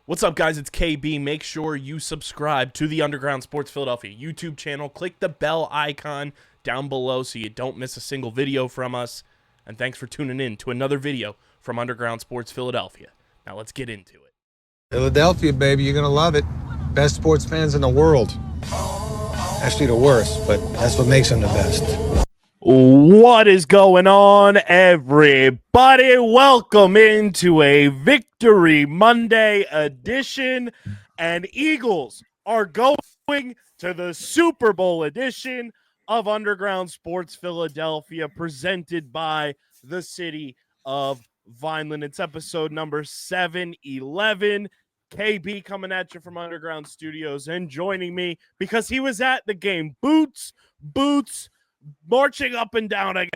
What's up, guys? It's KB. Make sure you subscribe to the Underground Sports Philadelphia YouTube channel. Click the bell icon down below so you don't miss a single video from us. And thanks for tuning in to another video from Underground Sports Philadelphia. Now let's get into it. Philadelphia, baby, you're going to love it. Best sports fans in the world. Actually, the worst, but that's what makes them the best. What is going on, everybody? Welcome into a Victory Monday edition, and Eagles are going to the Super Bowl edition of Underground Sports Philadelphia, presented by the city of Vineland. It's episode number 711. KB coming at you from Underground Studios, and joining me because he was at the game, Boots, marching up and down again.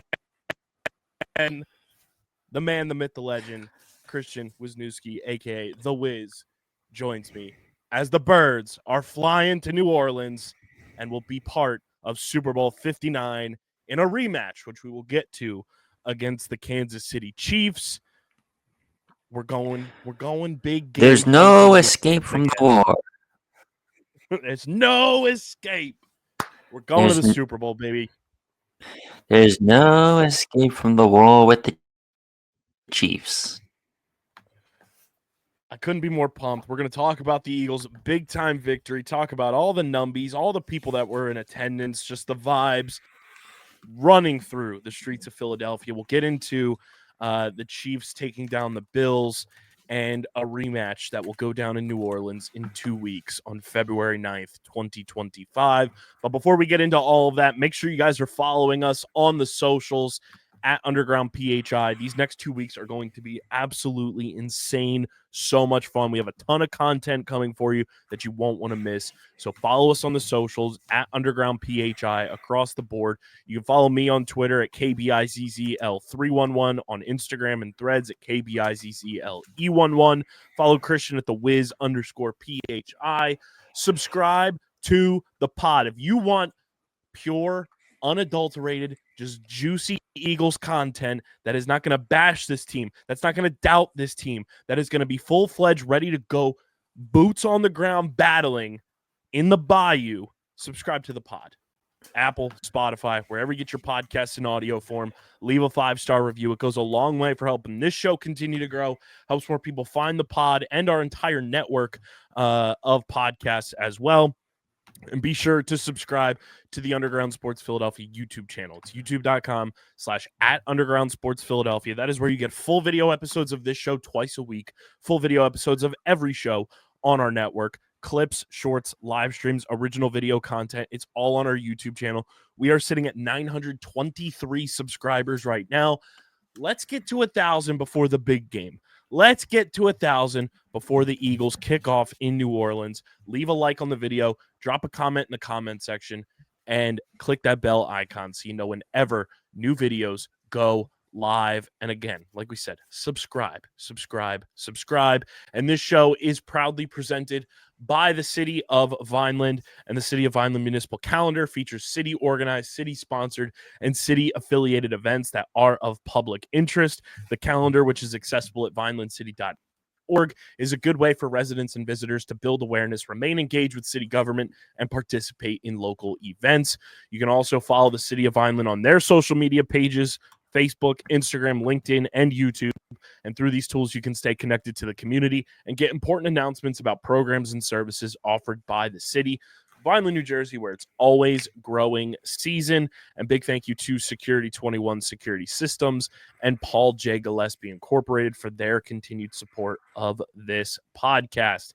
The man, the myth, the legend, Christian Wisnewski, a.k.a. The Wiz, joins me as the Birds are flying to New Orleans and will be part of Super Bowl 59 in a rematch, which we will get to against the Kansas City Chiefs. We're going big game. There's no escape from the war. There's no escape. We're going to the Super Bowl, baby. There's no escape from the war with the Chiefs. I couldn't be more pumped. We're going to talk about the Eagles' big-time victory, talk about all the numbies, all the people that were in attendance, just the vibes running through the streets of Philadelphia. We'll get into the Chiefs taking down the Bills and a rematch that will go down in New Orleans in 2 weeks on February 9th, 2025. But before we get into all of that, make sure you guys are following us on the socials at Underground PHI. These next 2 weeks are going to be absolutely insane. So much fun. We have a ton of content coming for you that you won't want to miss. So follow us on the socials at Underground PHI across the board. You can follow me on Twitter at KBIZZL311, on Instagram and Threads at KBIZZLE11. Follow Christian at the Wiz_PHI. Subscribe to the pod. If you want pure, unadulterated, just juicy Eagles content that is not going to bash this team, that's not going to doubt this team, that is going to be full-fledged, ready to go, boots on the ground, battling in the bayou, subscribe to the pod. Apple, Spotify, wherever you get your podcasts in audio form, leave a 5-star review. It goes a long way for helping this show continue to grow, helps more people find the pod and our entire network of podcasts as well. And be sure to subscribe to the Underground Sports Philadelphia YouTube channel. It's youtube.com/@Underground Sports Philadelphia. That is where you get full video episodes of this show twice a week, full video episodes of every show on our network, clips, shorts, live streams, original video content. It's all on our YouTube channel. We are sitting at 923 subscribers right now. Let's get to 1,000 before the big game. Let's get to 1,000 before the Eagles kick off in New Orleans. Leave a like on the video, drop a comment in the comment section, and click that bell icon so you know whenever new videos go live. And again, like we said, subscribe. And this show is proudly presented by the city of Vineland, and the city of Vineland Municipal Calendar features city-organized, city-sponsored, and city-affiliated events that are of public interest. The calendar, which is accessible at vinelandcity.org, is a good way for residents and visitors to build awareness, remain engaged with city government, and participate in local events. You can also follow the city of Vineland on their social media pages, Facebook, Instagram, LinkedIn, and YouTube. And through these tools, you can stay connected to the community and get important announcements about programs and services offered by the city. Vineland, New Jersey, where it's always growing season. And big thank you to Security 21 Security Systems and Paul J. Gillespie Incorporated for their continued support of this podcast.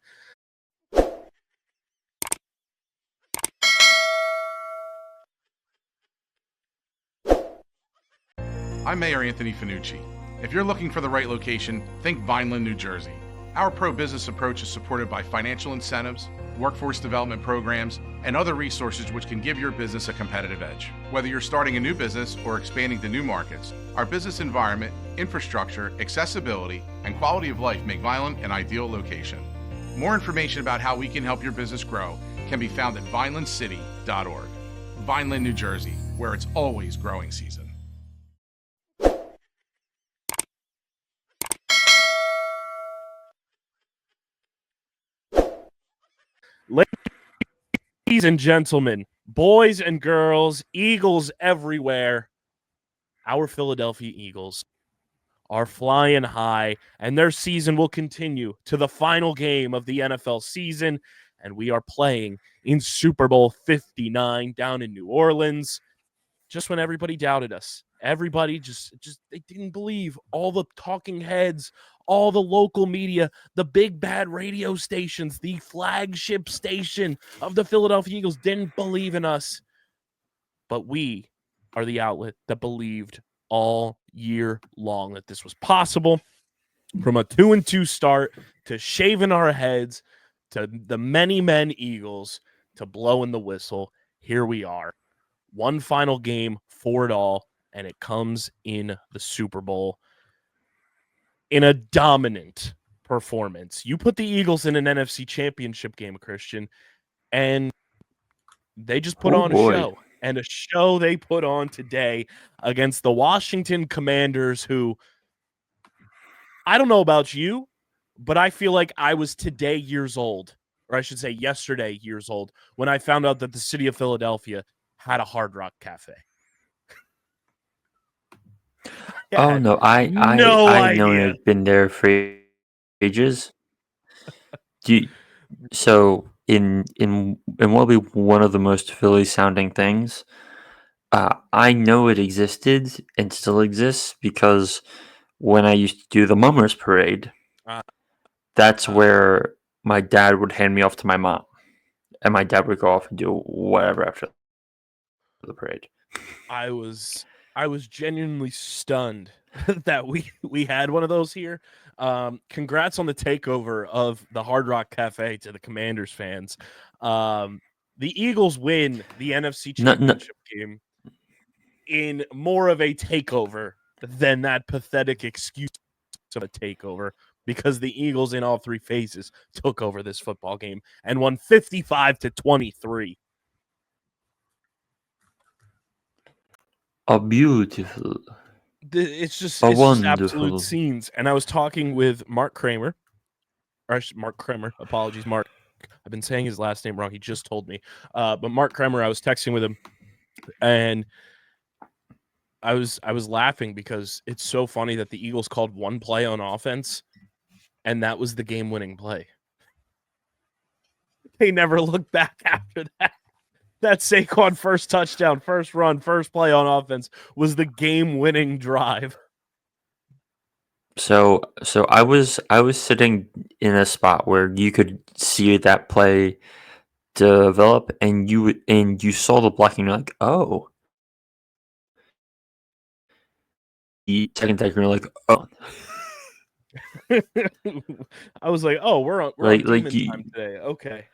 I'm Mayor Anthony Finucci. If you're looking for the right location, think Vineland, New Jersey. Our pro-business approach is supported by financial incentives, workforce development programs, and other resources which can give your business a competitive edge. Whether you're starting a new business or expanding to new markets, our business environment, infrastructure, accessibility, and quality of life make Vineland an ideal location. More information about how we can help your business grow can be found at vinelandcity.org. Vineland, New Jersey, where it's always growing season. Ladies and gentlemen, boys and girls, Eagles everywhere, our Philadelphia Eagles are flying high, and their season will continue to the final game of the NFL season, and we are playing in Super Bowl 59 down in New Orleans. Just when everybody doubted us, everybody just they didn't believe. All the talking heads, all the local media, the big bad radio stations, the flagship station of the Philadelphia Eagles didn't believe in us. But we are the outlet that believed all year long that this was possible. From a 2-2 start to shaving our heads to the many men Eagles to blowing the whistle, here we are. One final game for it all, and it comes in the Super Bowl in a dominant performance. You put the Eagles in an NFC Championship game, Christian, and they just put on a show. And a show they put on today against the Washington Commanders, who, I don't know about you, but I feel like I was today years old, or I should say yesterday years old, when I found out that the city of Philadelphia had a Hard Rock Cafe. Oh no, I know idea. I've been there for ages. So in what will be one of the most Philly sounding things, I know it existed and still exists because when I used to do the Mummers Parade, that's where my dad would hand me off to my mom, and my dad would go off and do whatever after the parade. I was genuinely stunned that we had one of those here. Congrats on the takeover of the Hard Rock Cafe to the Commanders fans. The Eagles win the NFC Championship game in more of a takeover than that pathetic excuse of a takeover, because the Eagles in all three phases took over this football game and won 55-23. A beautiful. It's just wonderful. absolute scenes. And I was talking with Mark Kramer. Apologies, Mark. I've been saying his last name wrong. He just told me. But Mark Kramer, I was texting with him, and I was laughing because it's so funny that the Eagles called one play on offense, and that was the game-winning play. They never looked back after that. That Saquon first touchdown, first run, first play on offense was the game-winning drive. So I was sitting in a spot where you could see that play develop, and you saw the blocking. You're like, oh. The second time you're like, oh. I was like, oh, we're on demon time today. Okay.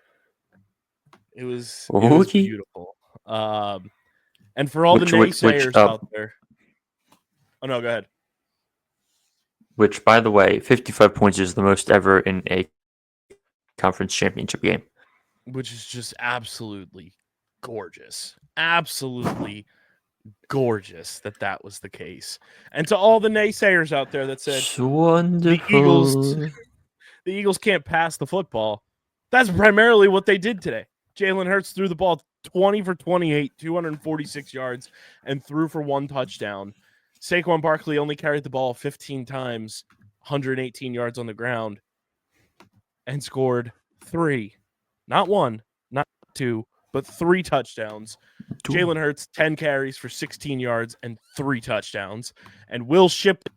It was beautiful. And for all the naysayers out there. Oh, no, go ahead. Which, by the way, 55 points is the most ever in a conference championship game. Which is just absolutely gorgeous. Absolutely gorgeous that was the case. And to all the naysayers out there that said the Eagles can't pass the football, that's primarily what they did today. Jalen Hurts threw the ball 20 for 28, 246 yards, and threw for one touchdown. Saquon Barkley only carried the ball 15 times, 118 yards on the ground, and scored 3. Not 1, not 2, but 3 touchdowns. Jalen Hurts, 10 carries for 16 yards and 3 touchdowns. And Will Shipley,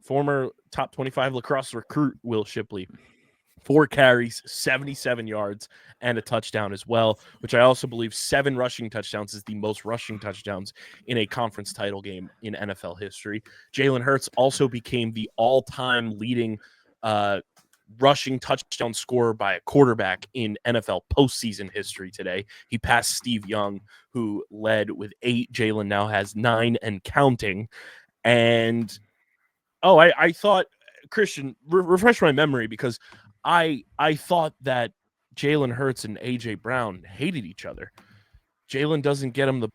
former top 25 lacrosse recruit Will Shipley, 4 carries, 77 yards, and a touchdown as well, which I also believe 7 rushing touchdowns is the most rushing touchdowns in a conference title game in NFL history. Jalen Hurts also became the all-time leading rushing touchdown scorer by a quarterback in NFL postseason history today. He passed Steve Young, who led with 8. Jalen now has 9 and counting. And, I thought, Christian, refresh my memory, because I thought that Jalen Hurts and A.J. Brown hated each other. Jalen doesn't get him the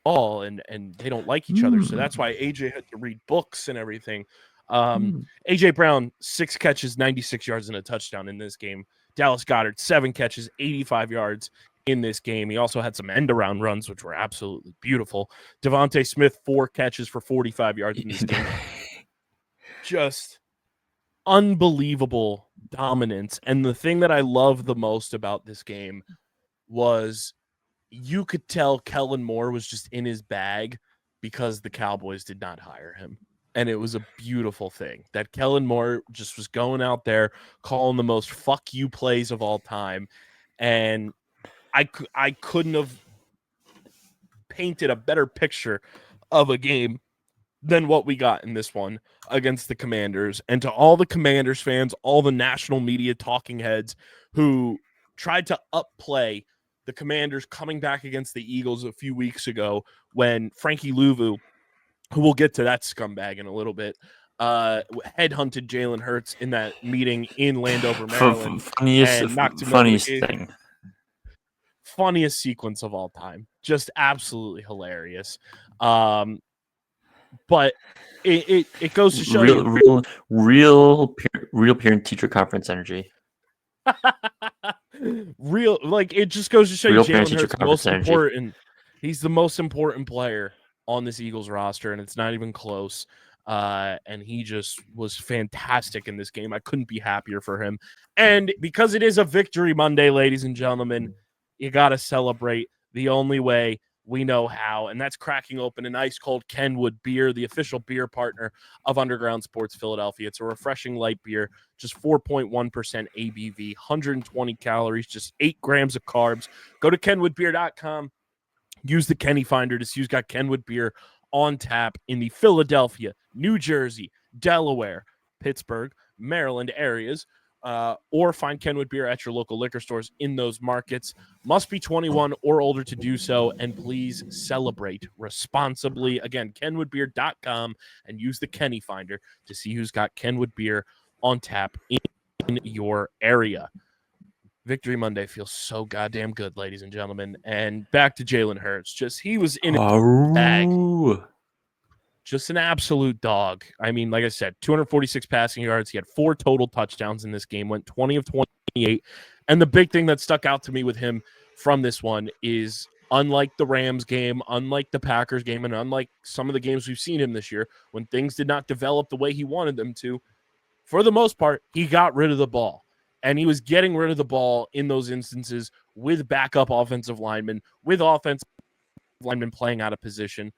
ball, and they don't like each other, so that's why A.J. had to read books and everything. AJ Brown, 6 catches, 96 yards and a touchdown in this game. Dallas Goedert, 7 catches, 85 yards in this game. He also had some end-around runs, which were absolutely beautiful. Devontae Smith, 4 catches for 45 yards in this game. Just unbelievable dominance. And the thing that I love the most about this game was you could tell Kellen Moore was just in his bag because the Cowboys did not hire him. And it was a beautiful thing that Kellen Moore just was going out there calling the most fuck you plays of all time. And I couldn't have painted a better picture of a game than what we got in this one against the Commanders. And to all the Commanders fans, all the national media talking heads who tried to upplay the Commanders coming back against the Eagles a few weeks ago when Frankie Louvu, who we'll get to that scumbag in a little bit, headhunted Jalen Hurts in that meeting in Landover, Maryland. Funniest thing. Funniest sequence of all time. Just absolutely hilarious. But it goes to show real parent-teacher conference energy. It just goes to show you Jalen Hurts most energy. important. He's the most important player on this Eagles roster, and it's not even close. And he just was fantastic in this game. I couldn't be happier for him. And because it is a victory Monday, ladies and gentlemen, you got to celebrate the only way we know how, and that's cracking open an ice-cold Kenwood Beer, the official beer partner of Underground Sports Philadelphia. It's a refreshing light beer, just 4.1% ABV, 120 calories, just 8 grams of carbs. Go to kenwoodbeer.com. Use the Kenny Finder to see who's got Kenwood Beer on tap in the Philadelphia, New Jersey, Delaware, Pittsburgh, Maryland areas, or find Kenwood Beer at your local liquor stores in those markets. Must be 21 or older to do so, and please celebrate responsibly. Again, kenwoodbeer.com, and use the Kenny Finder to see who's got Kenwood Beer on tap in your area. Victory Monday feels so goddamn good, ladies and gentlemen. And back to Jalen Hurts. He was in his bag. Just an absolute dog. I mean, like I said, 246 passing yards. He had 4 total touchdowns in this game, went 20 of 28. And the big thing that stuck out to me with him from this one is, unlike the Rams game, unlike the Packers game, and unlike some of the games we've seen him this year, when things did not develop the way he wanted them to, for the most part, he got rid of the ball. And he was getting rid of the ball in those instances with backup offensive linemen, with offensive linemen playing out of position.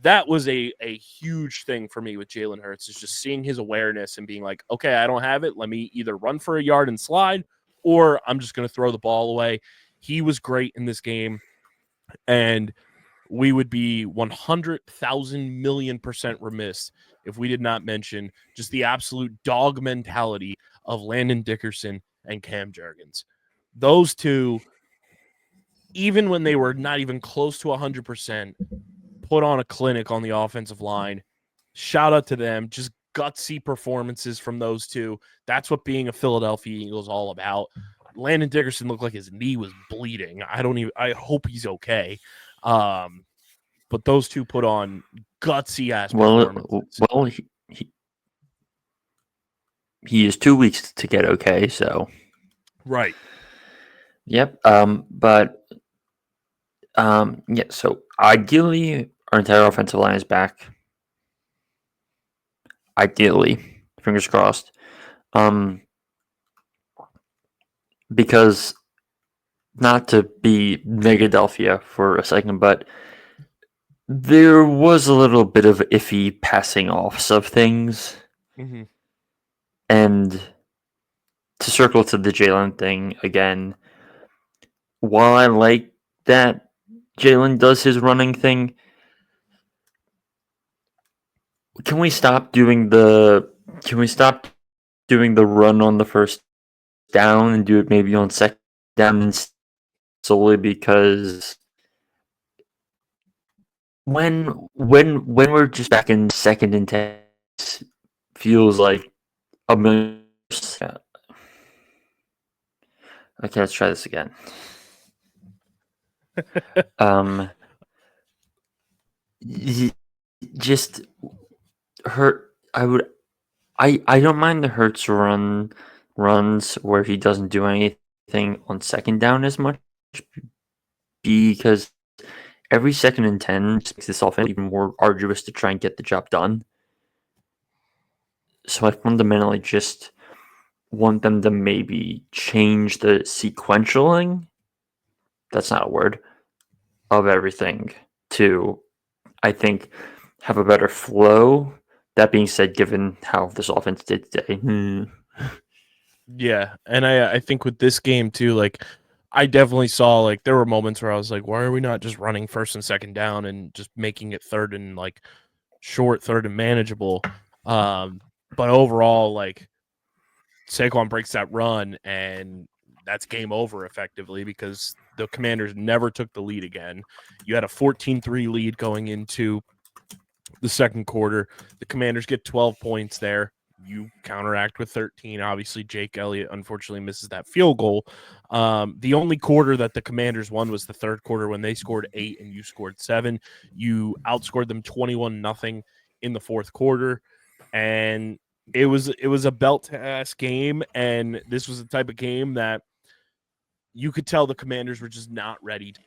That was a huge thing for me with Jalen Hurts, is just seeing his awareness and being like, okay, I don't have it. Let me either run for a yard and slide, or I'm just going to throw the ball away. He was great in this game, and we would be 100,000 million% remiss if we did not mention just the absolute dog mentality of Landon Dickerson and Cam Jurgens. Those two, even when they were not even close to 100%, put on a clinic on the offensive line. Shout out to them. Just gutsy performances from those two. That's what being a Philadelphia Eagle is all about. Landon Dickerson looked like his knee was bleeding. I hope he's okay. But those two put on gutsy ass performances. Well, he is 2 weeks to get okay, so right. Yep. Yeah. So ideally, our entire offensive line is back. Ideally, fingers crossed. Because, not to be Negadelphia for a second, but there was a little bit of iffy passing offs of things. Mm-hmm. And to circle to the Jalen thing again, while I like that Jalen does his running thing, can we stop doing the run on the first down and do it maybe on second down, solely because when we're just back in 2nd and 10, feels like a million. Okay, let's try this again. Just hurt. I don't mind the Hurts runs where he doesn't do anything on second down as much because every 2nd and 10 makes this offense even more arduous to try and get the job done. So I fundamentally just want them to maybe change the sequentialing. That's not a word. Of everything to, I think, have a better flow. That being said, given how this offense did today, Yeah, and I think with this game too, like I definitely saw like there were moments where I was like, why are we not just running 1st and 2nd down and just making it 3rd and like short, 3rd and manageable? But overall, like Saquon breaks that run and that's game over effectively because the Commanders never took the lead again. You had a 14-3 lead going into the second quarter. The Commanders get 12 points there. You counteract with 13. Obviously, Jake Elliott unfortunately misses that field goal. The only quarter that the Commanders won was the third quarter when they scored 8 and you scored 7. You outscored them 21-0 in the fourth quarter, and it was a belt-ass game. And this was the type of game that you could tell the Commanders were just not ready to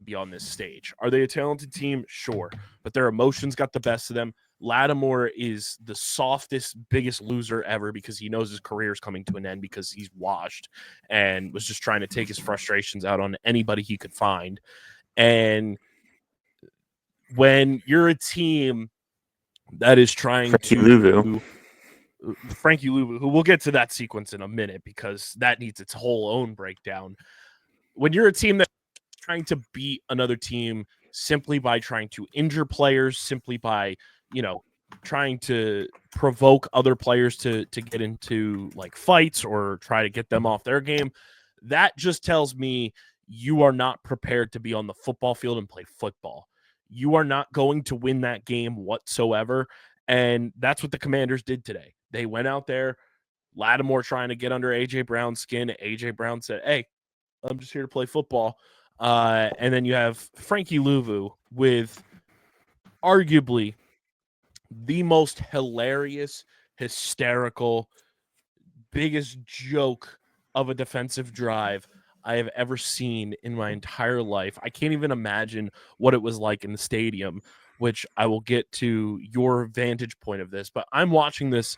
be on this stage. Are they a talented team? Sure, but their emotions got the best of them. Lattimore is the softest, biggest loser ever because he knows his career is coming to an end because he's washed and was just trying to take his frustrations out on anybody he could find. And when you're a team that is trying Frankie Louvu, who we'll get to that sequence in a minute because that needs its whole own breakdown. When you're a team that's trying to beat another team simply by trying to injure players, simply by trying to provoke other players to get into like fights or try to get them off their game, that just tells me you are not prepared to be on the football field and play football. You are not going to win that game whatsoever. And that's what the Commanders did today. They went out there, Lattimore trying to get under A.J. Brown's skin. A.J. Brown said, hey, I'm just here to play football. And then you have Frankie Louvu with arguably the most hilarious, hysterical, biggest joke of a defensive drive I have ever seen in my entire life. I can't even imagine what it was like in the stadium, which I will get to your vantage point of this. But I'm watching this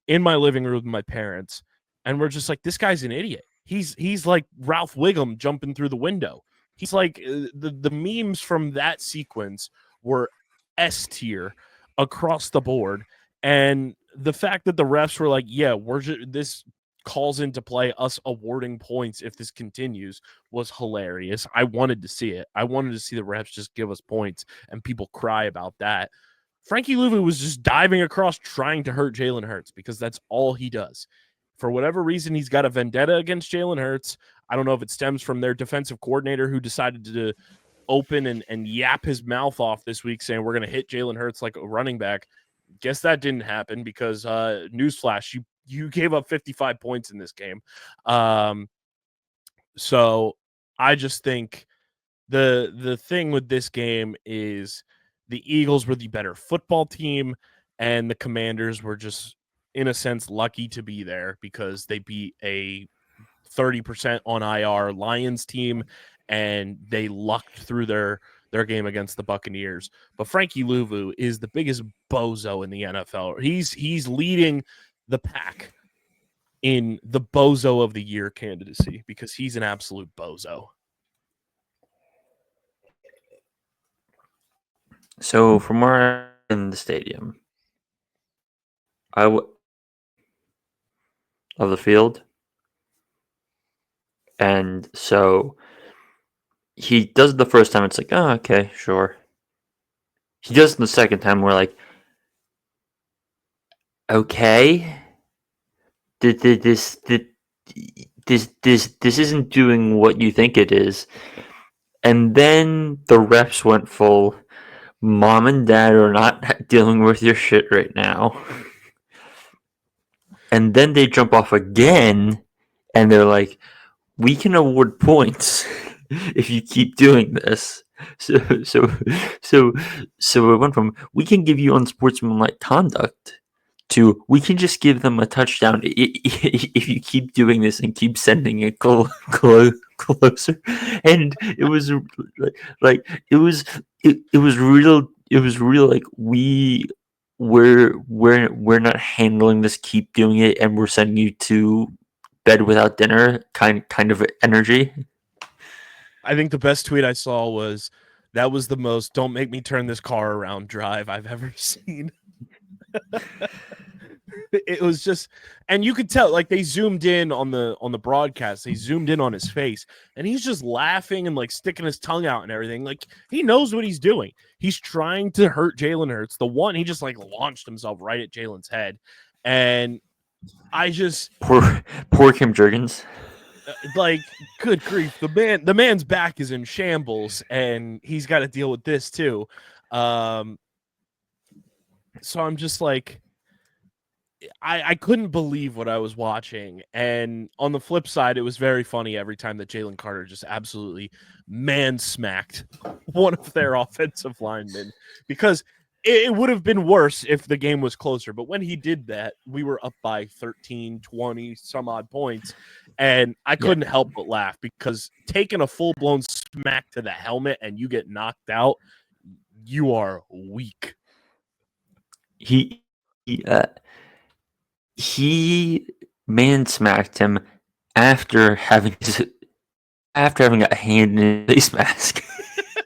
in my living room with my parents, and we're just like, this guy's an idiot. He's like Ralph Wiggum jumping through the window. He's like the memes from that sequence were S tier across the board. And the fact that the refs were like, yeah, this calls into play us awarding points if this continues was hilarious. I wanted to see it. I wanted to see the refs just give us points and people cry about that. Frankie Louvu was just diving across trying to hurt Jalen Hurts because that's all he does. For whatever reason, he's got a vendetta against Jalen Hurts. I don't know if it stems from their defensive coordinator who decided to open and yap his mouth off this week saying we're going to hit Jalen Hurts like a running back. Guess that didn't happen because newsflash, you gave up 55 points in this game. So I just think the thing with this game is the Eagles were the better football team and the Commanders were just, in a sense, lucky to be there because they beat a 30% on IR Lions team and they lucked through their game against the Buccaneers. But Frankie Louvu is the biggest bozo in the NFL. He's leading the pack in the bozo of the year candidacy because he's an absolute bozo. So from where I'm in the stadium, of the field, and so he does it the first time. It's like, oh, okay, sure. He does it the second time. We're like, okay, this isn't doing what you think it is. And then the refs went full. Mom and dad are not dealing with your shit right now. And then they jump off again, and they're like, we can award points if you keep doing this. So it went from we can give you unsportsmanlike conduct to we can just give them a touchdown if you keep doing this and keep sending it closer. And it was like it was real like we're not handling this, keep doing it, and we're sending you to bed without dinner kind of energy. I think the best tweet I saw was, that was the most "don't make me turn this car around" drive I've ever seen. It was just, and you could tell, like, they zoomed in on the broadcast. They zoomed in on his face, and he's just laughing and like sticking his tongue out and everything. Like, he knows what he's doing. He's trying to hurt Jalen Hurts. The one, he just like launched himself right at Jalen's head, and I just poor Kim Jurgens. Like, good grief, the man's back is in shambles, and he's got to deal with this too. So I'm just like, I couldn't believe what I was watching. And on the flip side, it was very funny every time that Jalen Carter just absolutely man-smacked one of their offensive linemen, because it would have been worse if the game was closer. But when he did that, we were up by 13, 20, some odd points. And I couldn't help but laugh, because taking a full-blown smack to the helmet and you get knocked out, you are weak. He man-smacked him after having a hand in his face mask.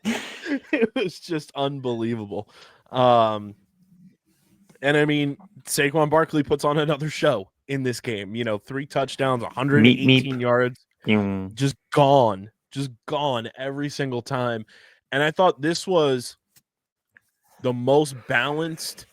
It was just unbelievable. And I mean, Saquon Barkley puts on another show in this game. 3 touchdowns, 118 yards, just gone every single time. And I thought this was the most balanced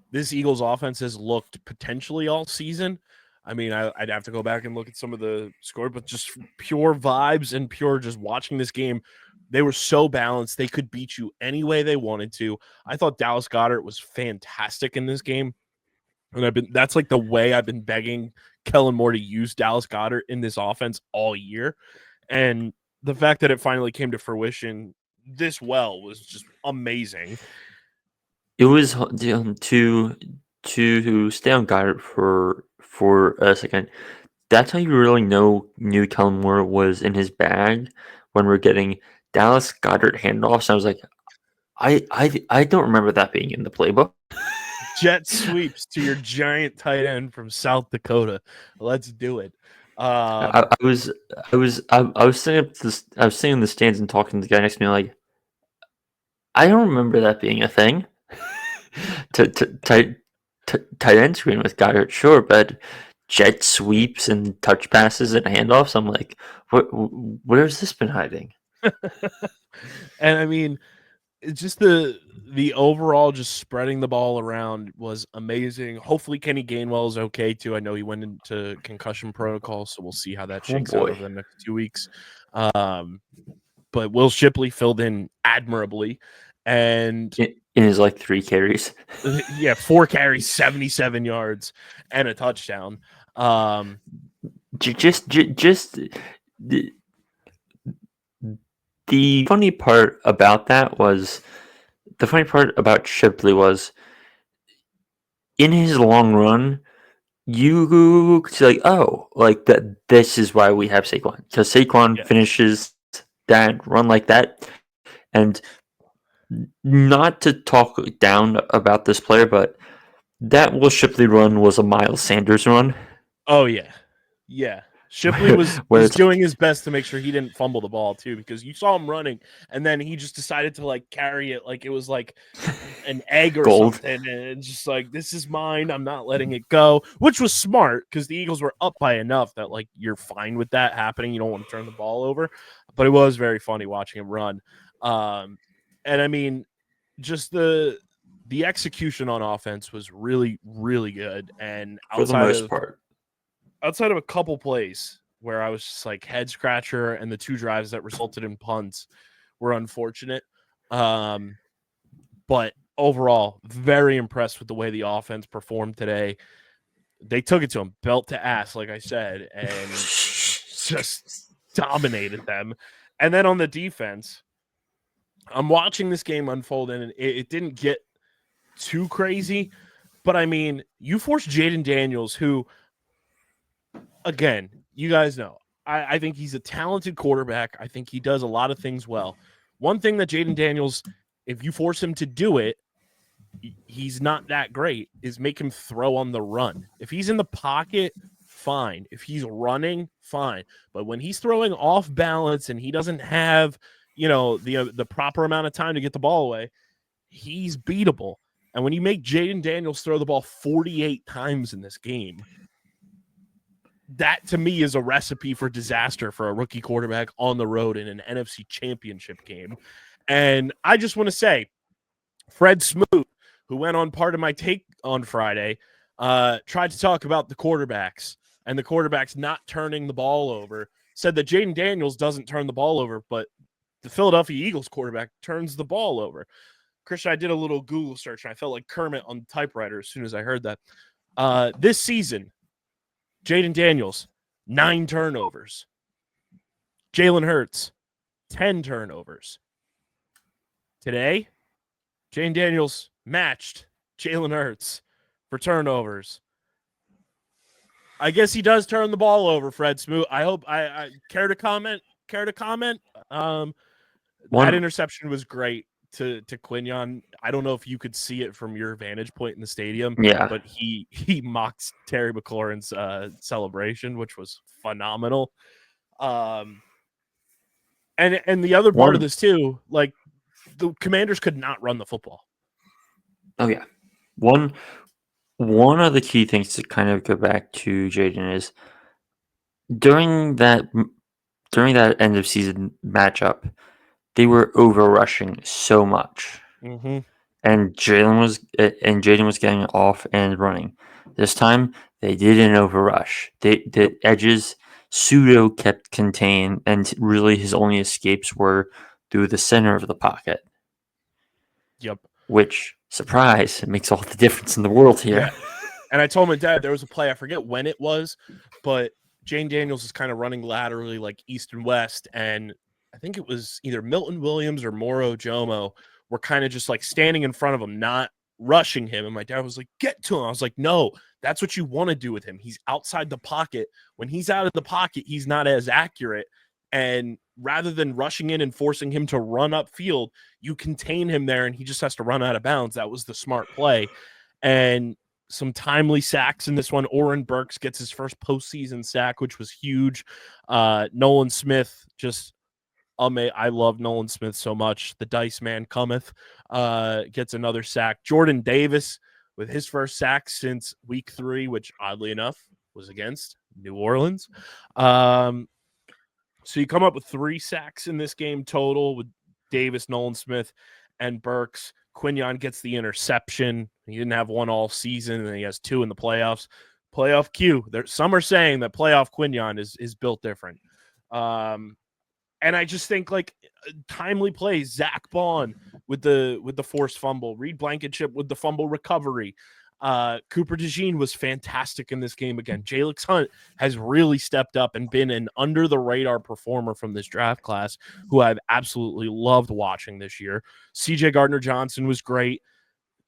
this Eagles offense has looked potentially all season. I mean, I'd have to go back and look at some of the score, but just pure vibes and pure just watching this game, they were so balanced. They could beat you any way they wanted to. I thought Dallas Goedert was fantastic in this game. And that's like the way I've been begging Kellen Moore to use Dallas Goedert in this offense all year. And the fact that it finally came to fruition this well was just amazing. It was to stay on Goddard for a second. That's how you really knew Kellen Moore was in his bag, when we're getting Dallas Goedert handoffs. I was like, I don't remember that being in the playbook. Jet sweeps to your giant tight end from South Dakota. Let's do it. I was sitting in the stands and talking to the guy next to me, like, I don't remember that being a thing. Tight end screen with Goddard, sure, but jet sweeps and touch passes and handoffs, I'm like, where's this been hiding? And I mean, it's just the overall just spreading the ball around was amazing. Hopefully Kenny Gainwell is okay too. I know he went into concussion protocol, so we'll see how that shakes out over the next 2 weeks. But Will Shipley filled in admirably, and in his 3 carries. 4 carries, 77 yards, and a touchdown. Just the funny part about Shipley was, in his long run, you could say, that this is why we have Saquon, because Saquon finishes that run like that. And not to talk down about this player, but that Will Shipley run was a Miles Sanders run. Oh yeah. Shipley was doing his best to make sure he didn't fumble the ball too, because you saw him running, and then he just decided to carry it like it was like an egg or something, and just like, this is mine, I'm not letting it go, which was smart, because the Eagles were up by enough that you're fine with that happening. You don't want to turn the ball over, but it was very funny watching him run. And I mean, just the execution on offense was really, really good, and for the most part. Outside of a couple plays where I was just like head scratcher, and the 2 drives that resulted in punts were unfortunate. But overall, very impressed with the way the offense performed today. They took it to him, belt to ass, like I said, and just dominated them. And then on the defense, I'm watching this game unfold, and it didn't get too crazy, But I mean, you force Jaden Daniels, who, again, you guys know, I think he's a talented quarterback. I think he does a lot of things well. One thing that Jaden Daniels, if you force him to do it, he's not that great, is make him throw on the run. If he's in the pocket, fine. If he's running, fine. But when he's throwing off balance and he doesn't have, the proper amount of time to get the ball away, he's beatable. And when you make Jaden Daniels throw the ball 48 times in this game, that to me is a recipe for disaster for a rookie quarterback on the road in an NFC Championship game. And I just want to say, Fred Smoot, who went on Part of My Take on Friday, tried to talk about the quarterbacks and the quarterbacks not turning the ball over, said that Jaden Daniels doesn't turn the ball over, but the Philadelphia Eagles quarterback turns the ball over. Christian, I did a little Google search, and I felt like Kermit on the typewriter as soon as I heard that. This season, Jaden Daniels, 9 turnovers. Jalen Hurts, 10 turnovers. Today, Jaden Daniels matched Jalen Hurts for turnovers. I guess he does turn the ball over, Fred Smoot. I hope I care to comment. That interception was great to Quinyon. I don't know if you could see it from your vantage point in the stadium. Yeah. But he mocked Terry McLaurin's celebration, which was phenomenal. And the other part of this too, like the Commanders could not run the football. Oh yeah. One of the key things to kind of go back to Jaden is during that end of season matchup, they were over rushing so much, mm-hmm. and Jaden was getting off and running. This time they didn't over rush. The edges pseudo kept contained, and really his only escapes were through the center of the pocket. Yep. Which, surprise, it makes all the difference in the world here. Yeah. And I told my dad there was a play, I forget when it was, but Jane Daniels is kind of running laterally like east and west, and I think it was either Milton Williams or Moro Jomo were kind of just like standing in front of him, not rushing him. And my dad was like, get to him. I was like, no, that's what you want to do with him. He's outside the pocket. When he's out of the pocket, he's not as accurate. And rather than rushing in and forcing him to run upfield, you contain him there and he just has to run out of bounds. That was the smart play. And some timely sacks in this one. Oren Burks gets his first postseason sack, which was huge. Nolan Smith just I love Nolan Smith so much. The Dice Man cometh. Gets another sack. Jordan Davis with his first sack since week 3, which oddly enough was against New Orleans. So you come up with 3 sacks in this game total with Davis, Nolan Smith, and Burks. Quinyon gets the interception. He didn't have one all season, and he has 2 in the playoffs. Playoff Q. Some are saying that playoff Quinyon is built different. And I just think like timely plays, Zach Bond with the forced fumble, Reed Blankenship with the fumble recovery. Cooper DeJean was fantastic in this game again. Jalix Hunt has really stepped up and been an under the radar performer from this draft class who I've absolutely loved watching this year. CJ Gardner-Johnson was great.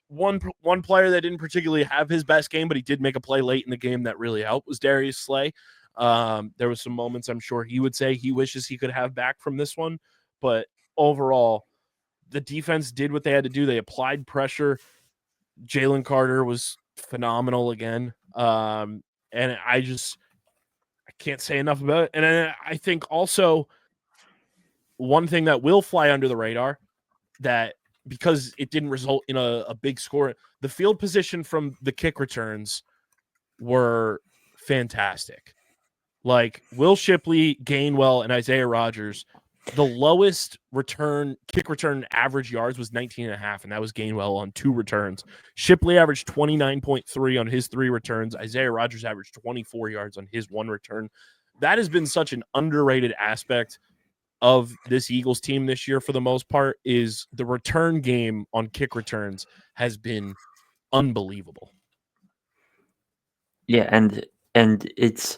One player that didn't particularly have his best game, but he did make a play late in the game that really helped was Darius Slay. There was some moments I'm sure he would say he wishes he could have back from this one, but overall the defense did what they had to do. They applied pressure. Jalen Carter was phenomenal again. And I can't say enough about it. And I think also one thing that will fly under the radar that because it didn't result in a big score, the field position from the kick returns were fantastic. Like Will Shipley, Gainwell, and Isaiah Rodgers, the lowest kick return average yards was 19.5, and that was Gainwell on 2 returns. Shipley averaged 29.3 on his 3 returns. Isaiah Rodgers averaged 24 yards on his 1 return. That has been such an underrated aspect of this Eagles team this year for the most part, is the return game on kick returns has been unbelievable. Yeah, and it's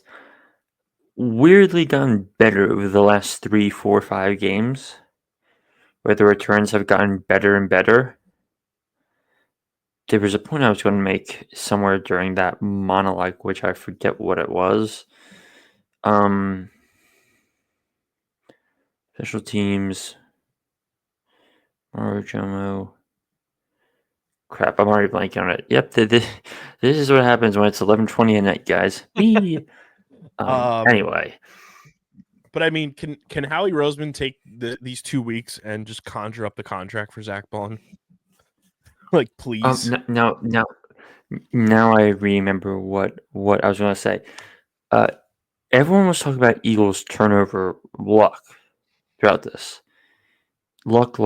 weirdly gotten better over the last 3, 4, 5 games, where the returns have gotten better and better. there was a point I was going to make somewhere during that monologue, which I forget what it was. Special teams. Mario Jomo. Crap, I'm already blanking on it. Yep, this is what happens when it's 11:20 at night, guys. Anyway. But I mean, can Howie Roseman take these 2 weeks and just conjure up the contract for Zach Bond? Like, please. Now I remember what I was going to say. Everyone was talking about Eagles turnover luck throughout this. Luck.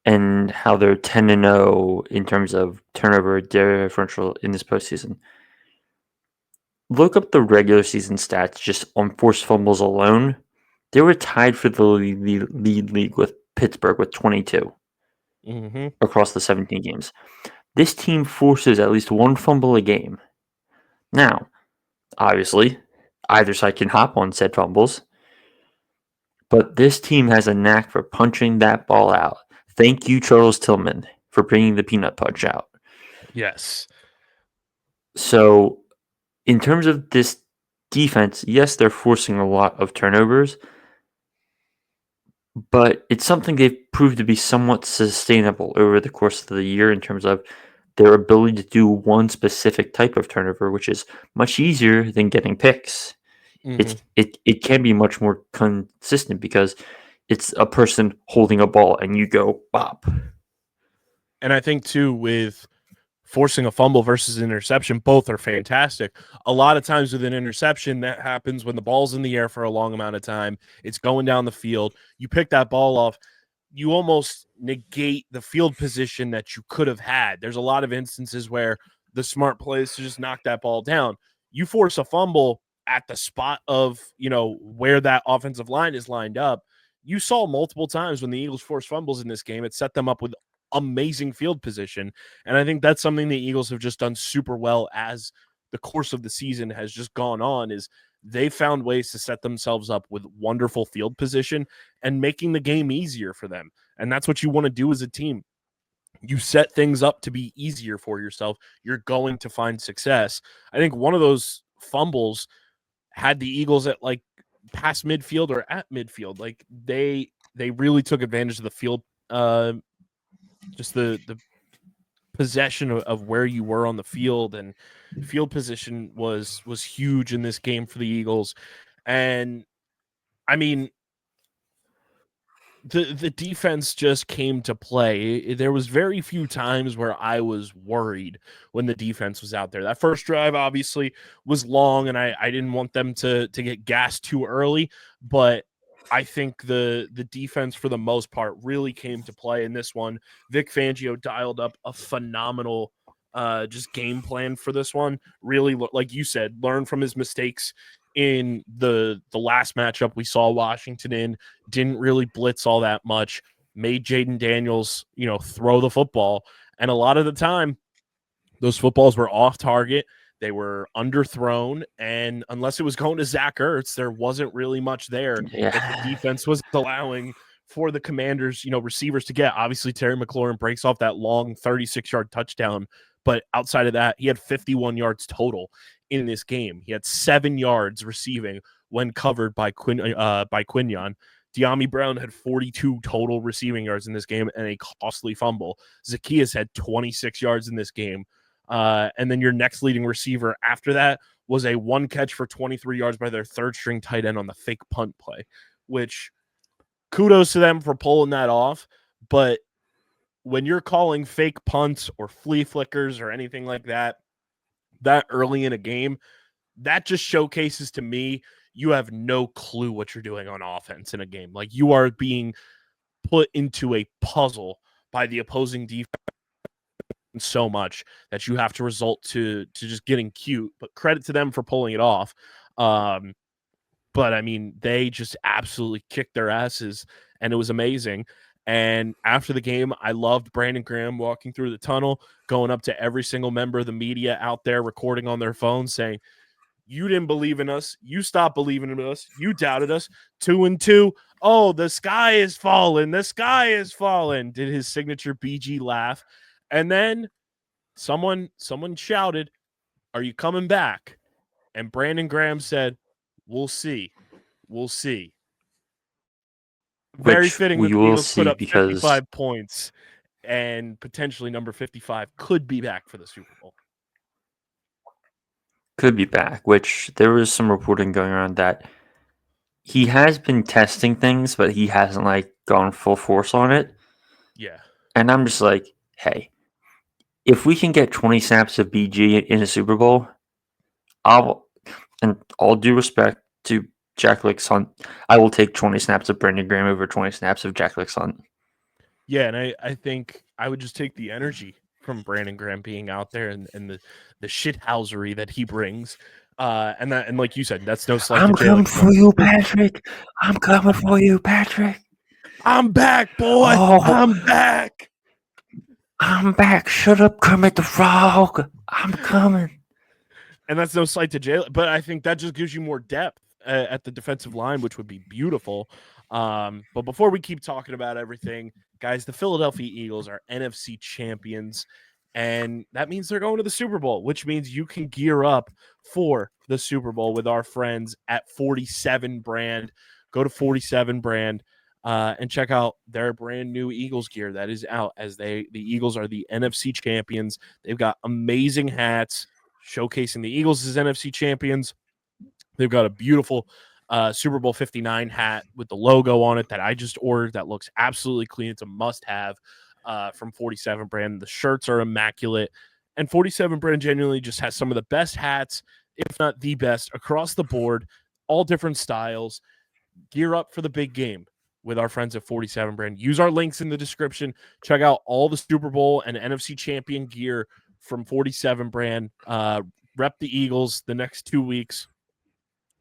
And how they're 10-0 in terms of turnover differential in this postseason. Look up the regular season stats just on forced fumbles alone. They were tied for the lead league with Pittsburgh with 22 across the 17 games. This team forces at least one fumble a game. Now, obviously, either side can hop on said fumbles, but this team has a knack for punching that ball out. Thank you, Charles Tillman, for bringing the peanut punch out. Yes. So, in terms of this defense, yes, they're forcing a lot of turnovers, but it's something they've proved to be somewhat sustainable over the course of the year in terms of their ability to do one specific type of turnover, which is much easier than getting picks. It can be much more consistent because it's a person holding a ball and you go bop. And I think too, with forcing a fumble versus an interception, both are fantastic. A lot of times with an interception, that happens when the ball's in the air for a long amount of time. It's going down the field. You pick that ball off. You almost negate the field position that you could have had. There's a lot of instances where the smart play is to just knock that ball down. You force a fumble at the spot of, where that offensive line is lined up. You saw multiple times when the Eagles forced fumbles in this game, it set them up with amazing field position. And I think that's something the Eagles have just done super well as the course of the season has just gone on, is they found ways to set themselves up with wonderful field position and making the game easier for them. And that's what you want to do as a team. You set things up to be easier for yourself. You're going to find success. I think one of those fumbles had the Eagles at like past midfield or at midfield. Like they really took advantage of the field, just the possession of where you were on the field, and field position was huge in this game for the Eagles. And I mean, the defense just came to play. There was very few times where I was worried when the defense was out there. That first drive obviously was long, and I didn't want them to get gassed too early, but I think the defense for the most part really came to play in this one. Vic Fangio dialed up a phenomenal just game plan for this one. Really, like you said, learn from his mistakes in the last matchup we saw Washington in. Didn't really blitz all that much. Made Jaden Daniels, throw the football. And a lot of the time, those footballs were off target. They were underthrown, and unless it was going to Zach Ertz, there wasn't really much there that the defense was allowing for the Commanders, receivers to get. Obviously, Terry McLaurin breaks off that long 36-yard touchdown, but outside of that, he had 51 yards total in this game. He had 7 yards receiving when covered by Quinion. De'Ami Brown had 42 total receiving yards in this game and a costly fumble. Zacchaeus had 26 yards in this game. And then your next leading receiver after that was a one catch for 23 yards by their third string tight end on the fake punt play, which kudos to them for pulling that off. But when you're calling fake punts or flea flickers or anything like that early in a game, that just showcases to me you have no clue what you're doing on offense in a game. Like, you are being put into a puzzle by the opposing defense so much that you have to resort to just getting cute. But credit to them for pulling it off. But I mean, they just absolutely kicked their asses, and it was amazing. And after the game, I loved Brandon Graham walking through the tunnel, going up to every single member of the media out there, recording on their phone, saying, "You didn't believe in us. You stopped believing in us. You doubted us. 2-2. "Oh, the sky is falling. The sky is falling." Did his signature BG laugh. And then someone shouted, "Are you coming back?" And Brandon Graham said, "We'll see. We'll see." Very Which fitting that we the will Eagles put see up because 55 points, and potentially number 55 could be back for the Super Bowl. could be back, which there was some reporting going around that he has been testing things, but he hasn't like gone full force on it. Yeah. And I'm just like, hey, if we can get 20 snaps of BG in a Super Bowl, and all due respect to Jack Licks Hunt, I will take 20 snaps of Brandon Graham over 20 snaps of Jack Licks Hunt. Yeah, and I think I would just take the energy from Brandon Graham being out there and the shithousery that he brings. And like you said, that's no slight to I'm coming Jalen. for you, Patrick. I'm coming for you, Patrick. I'm back, boy. Oh. I'm back. I'm back. Shut up, Kermit the Frog. I'm coming. And that's no slight to Jalen, but I think that just gives you more depth at the defensive line, which would be beautiful. But before we keep talking about everything, guys, the Philadelphia Eagles are NFC champions, and that means they're going to the Super Bowl, which means you can gear up for the Super Bowl with our friends at 47 Brand. Go to 47 Brand and check out their brand new Eagles gear that is out, as the Eagles are the NFC champions. They've got amazing hats showcasing the Eagles as NFC champions. They've got a beautiful Super Bowl 59 hat with the logo on it that I just ordered that looks absolutely clean. It's a must-have from 47 Brand. The shirts are immaculate, and 47 Brand genuinely just has some of the best hats, if not the best, across the board, all different styles. Gear up for the big game with our friends at 47 Brand. Use our links in the description. Check out all the Super Bowl and NFC champion gear from 47 Brand. Rep the Eagles the next 2 weeks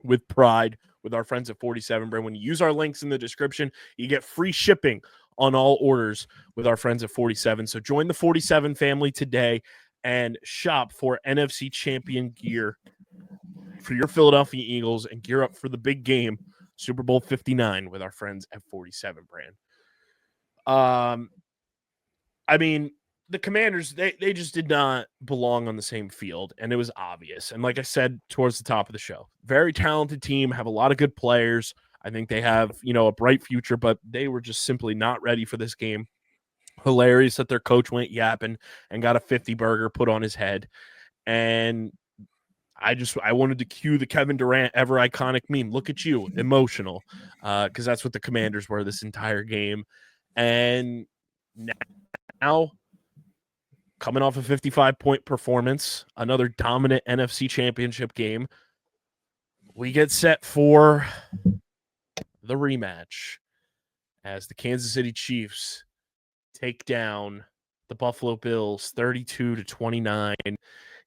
with pride with our friends at 47 Brand. When you use our links in the description, you get free shipping on all orders with our friends at 47. So join the 47 family today and shop for NFC champion gear for your Philadelphia Eagles and gear up for the big game, Super Bowl 59, with our friends at 47 Brand. I mean, the Commanders, they just did not belong on the same field, and it was obvious. And like I said towards the top of the show, very talented team, have a lot of good players. I think they have, a bright future, but they were just simply not ready for this game. Hilarious that their coach went yapping and got a 50 burger put on his head. And I wanted to cue the Kevin Durant ever iconic meme. Look at you, emotional, because that's what the Commanders were this entire game. And now, coming off a 55-point performance, another dominant NFC Championship game, we get set for the rematch as the Kansas City Chiefs take down the Buffalo Bills 32-29 in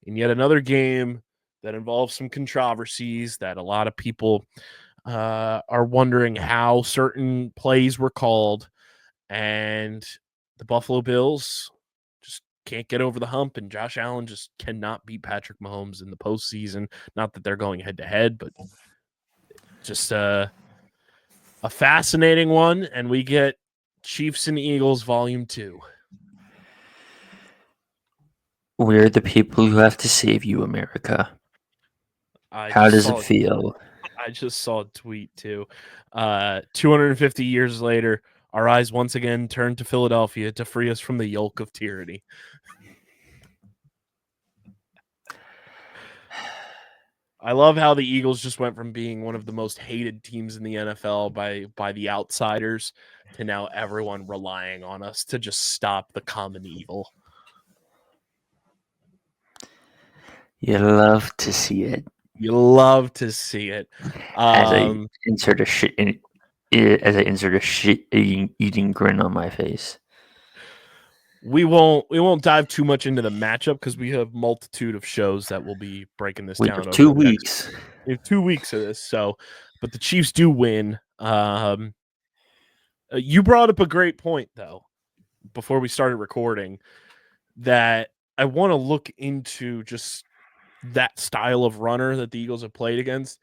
yet another game that involves some controversies that a lot of people are wondering how certain plays were called, and the Buffalo Bills just can't get over the hump, and Josh Allen just cannot beat Patrick Mahomes in the postseason. Not that they're going head-to-head, but just a fascinating one, and we get Chiefs and Eagles Volume 2. We're the people who have to save you, America. How does it feel? I just saw a tweet, too. 250 years later, our eyes once again turn to Philadelphia to free us from the yoke of tyranny. I love how the Eagles just went from being one of the most hated teams in the NFL by the outsiders to now everyone relying on us to just stop the common evil. You love to see it. You love to see it. As I insert a shit eating grin on my face. We won't dive too much into the matchup because we have multitude of shows that will be breaking this down over 2 weeks. We have 2 weeks of this, but the Chiefs do win. You brought up a great point though before we started recording that I want to look into just that style of runner that the Eagles have played against.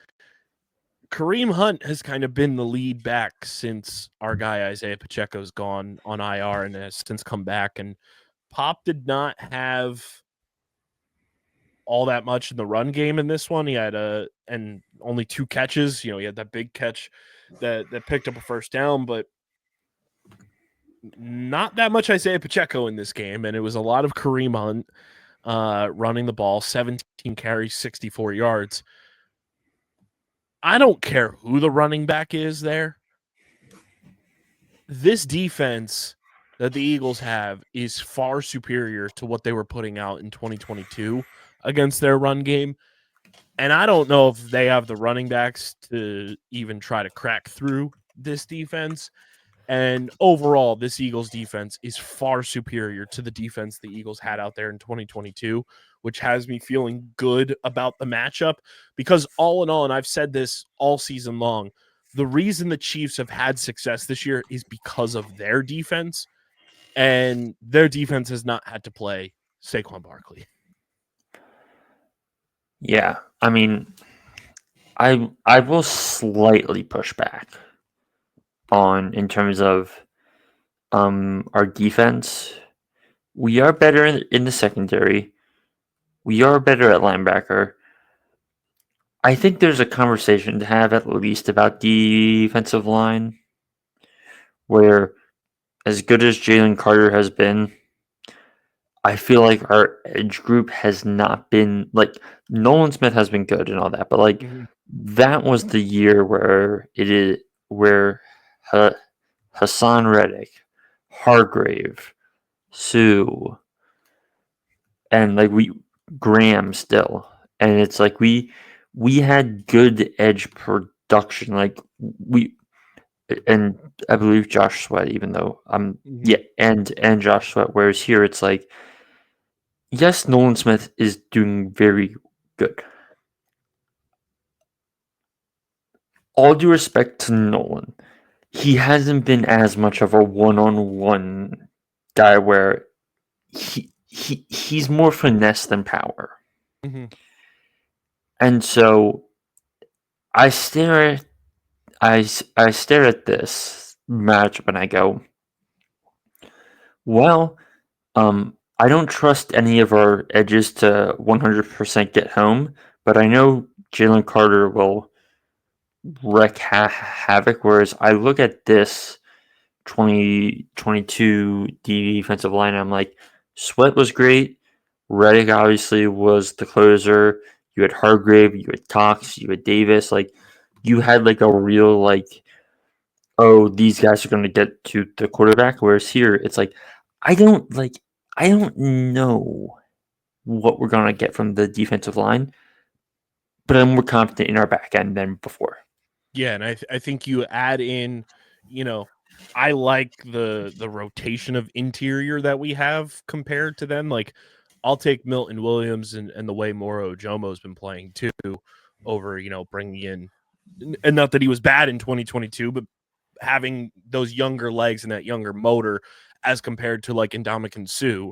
Kareem Hunt has kind of been the lead back since our guy Isaiah Pacheco's gone on IR and has since come back. And Pop did not have all that much in the run game in this one. He had and only 2 catches. He had that big catch that picked up a first down, but not that much Isaiah Pacheco in this game. And it was a lot of Kareem Hunt running the ball, 17 carries, 64 yards. I don't care who the running back is there. This defense that the Eagles have is far superior to what they were putting out in 2022 against their run game. And I don't know if they have the running backs to even try to crack through this defense. And overall, this Eagles defense is far superior to the defense the Eagles had out there in 2022, which has me feeling good about the matchup. Because all in all, and I've said this all season long, the reason the Chiefs have had success this year is because of their defense. And their defense has not had to play Saquon Barkley. Yeah, I mean, I will slightly push back in terms of our defense. We are better in the secondary. We are better at linebacker. I think there's a conversation to have at least about defensive line, where as good as Jalen Carter has been, I feel like our edge group has not been like Nolan Smith has been good and all that, but like that was the year where Hassan Reddick, Hargrave, Sue, and like Graham still, and it's like we had good edge production, like and I believe Josh Sweat, even though and Josh Sweat, whereas here it's like, yes, Nolan Smith is doing very good. All due respect to Nolan, he hasn't been as much of a one-on-one guy where he's more finesse than power. Mm-hmm. And so I stare at this matchup and I go, well, I don't trust any of our edges to 100% get home, but I know Jalen Carter will wreak havoc. Whereas I look at this 2022 defensive line, and I'm like, Sweat was great. Reddick obviously was the closer. You had Hargrave, you had Cox, you had Davis. Like, you had like a real like, oh, these guys are going to get to the quarterback. Whereas here, it's like, I don't know what we're going to get from the defensive line, but I'm more confident in our back end than before. Yeah, and I think you add in, I like the rotation of interior that we have compared to them. Like, I'll take Milton Williams and the way Moro Ojomo's been playing too over, bringing in, and not that he was bad in 2022, but having those younger legs and that younger motor as compared to like Ndamukong Suh.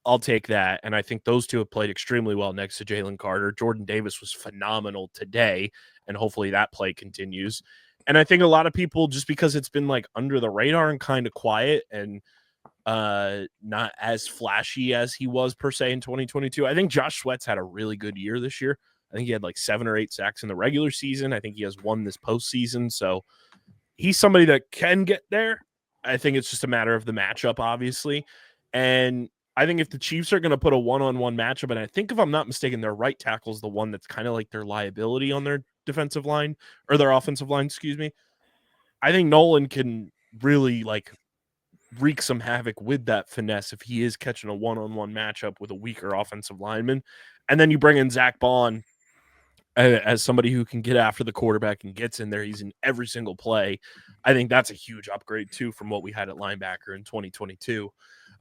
I'll take that. And I think those two have played extremely well next to Jalen Carter. Jordan Davis was phenomenal today, and hopefully that play continues. And I think a lot of people, just because it's been like under the radar and kind of quiet and not as flashy as he was per se in 2022, I think Josh Sweat's had a really good year this year. I think he had like 7 or 8 sacks in the regular season. I think he has 1 this postseason. So he's somebody that can get there. I think it's just a matter of the matchup, obviously. And I think if the Chiefs are going to put a one-on-one matchup, and I think if I'm not mistaken, their right tackle is the one that's kind of like their liability on their defensive line or their offensive line, excuse me. I think Nolan can really like wreak some havoc with that finesse if he is catching a one-on-one matchup with a weaker offensive lineman. And then you bring in Zach Bond as somebody who can get after the quarterback and gets in there. He's in every single play. I think that's a huge upgrade too from what we had at linebacker in 2022.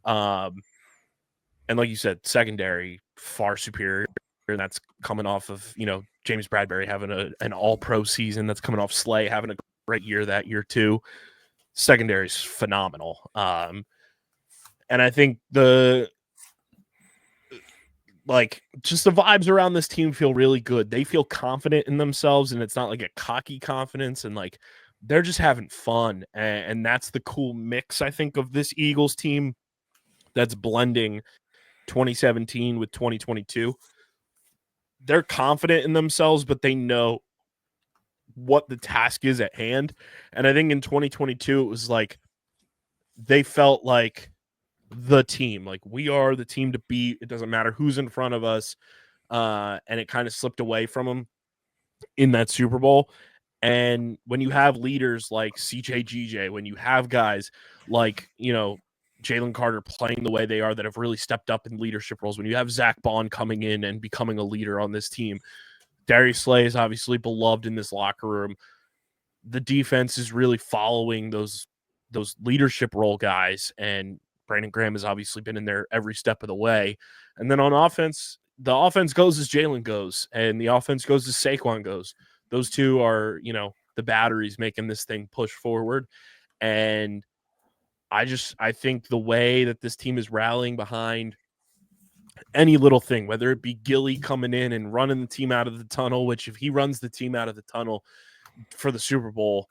And like you said, secondary far superior. And that's coming off of, James Bradbury having an all-pro season. That's coming off Slay having a great year that year too. Secondary is phenomenal. And I think the like, just the vibes around this team feel really good. They feel confident in themselves, and it's not like a cocky confidence, and like they're just having fun. And that's the cool mix, I think, of this Eagles team that's blending 2017 with 2022. They're confident in themselves, but they know what the task is at hand. And I think in 2022, it was like they felt like the team, like we are the team to beat. It doesn't matter who's in front of us. And it kind of slipped away from them in that Super Bowl. And when you have leaders like CJGJ, when you have guys like, Jalen Carter playing the way they are that have really stepped up in leadership roles, when you have Zach Bond coming in and becoming a leader on this team, Darius Slay is obviously beloved in this locker room. The defense is really following those leadership role guys, and Brandon Graham has obviously been in there every step of the way. And then on offense, the offense goes as Jalen goes, and the offense goes as Saquon goes. Those two are, the batteries making this thing push forward. And I think the way that this team is rallying behind any little thing, whether it be Gilly coming in and running the team out of the tunnel, which if he runs the team out of the tunnel for the Super Bowl,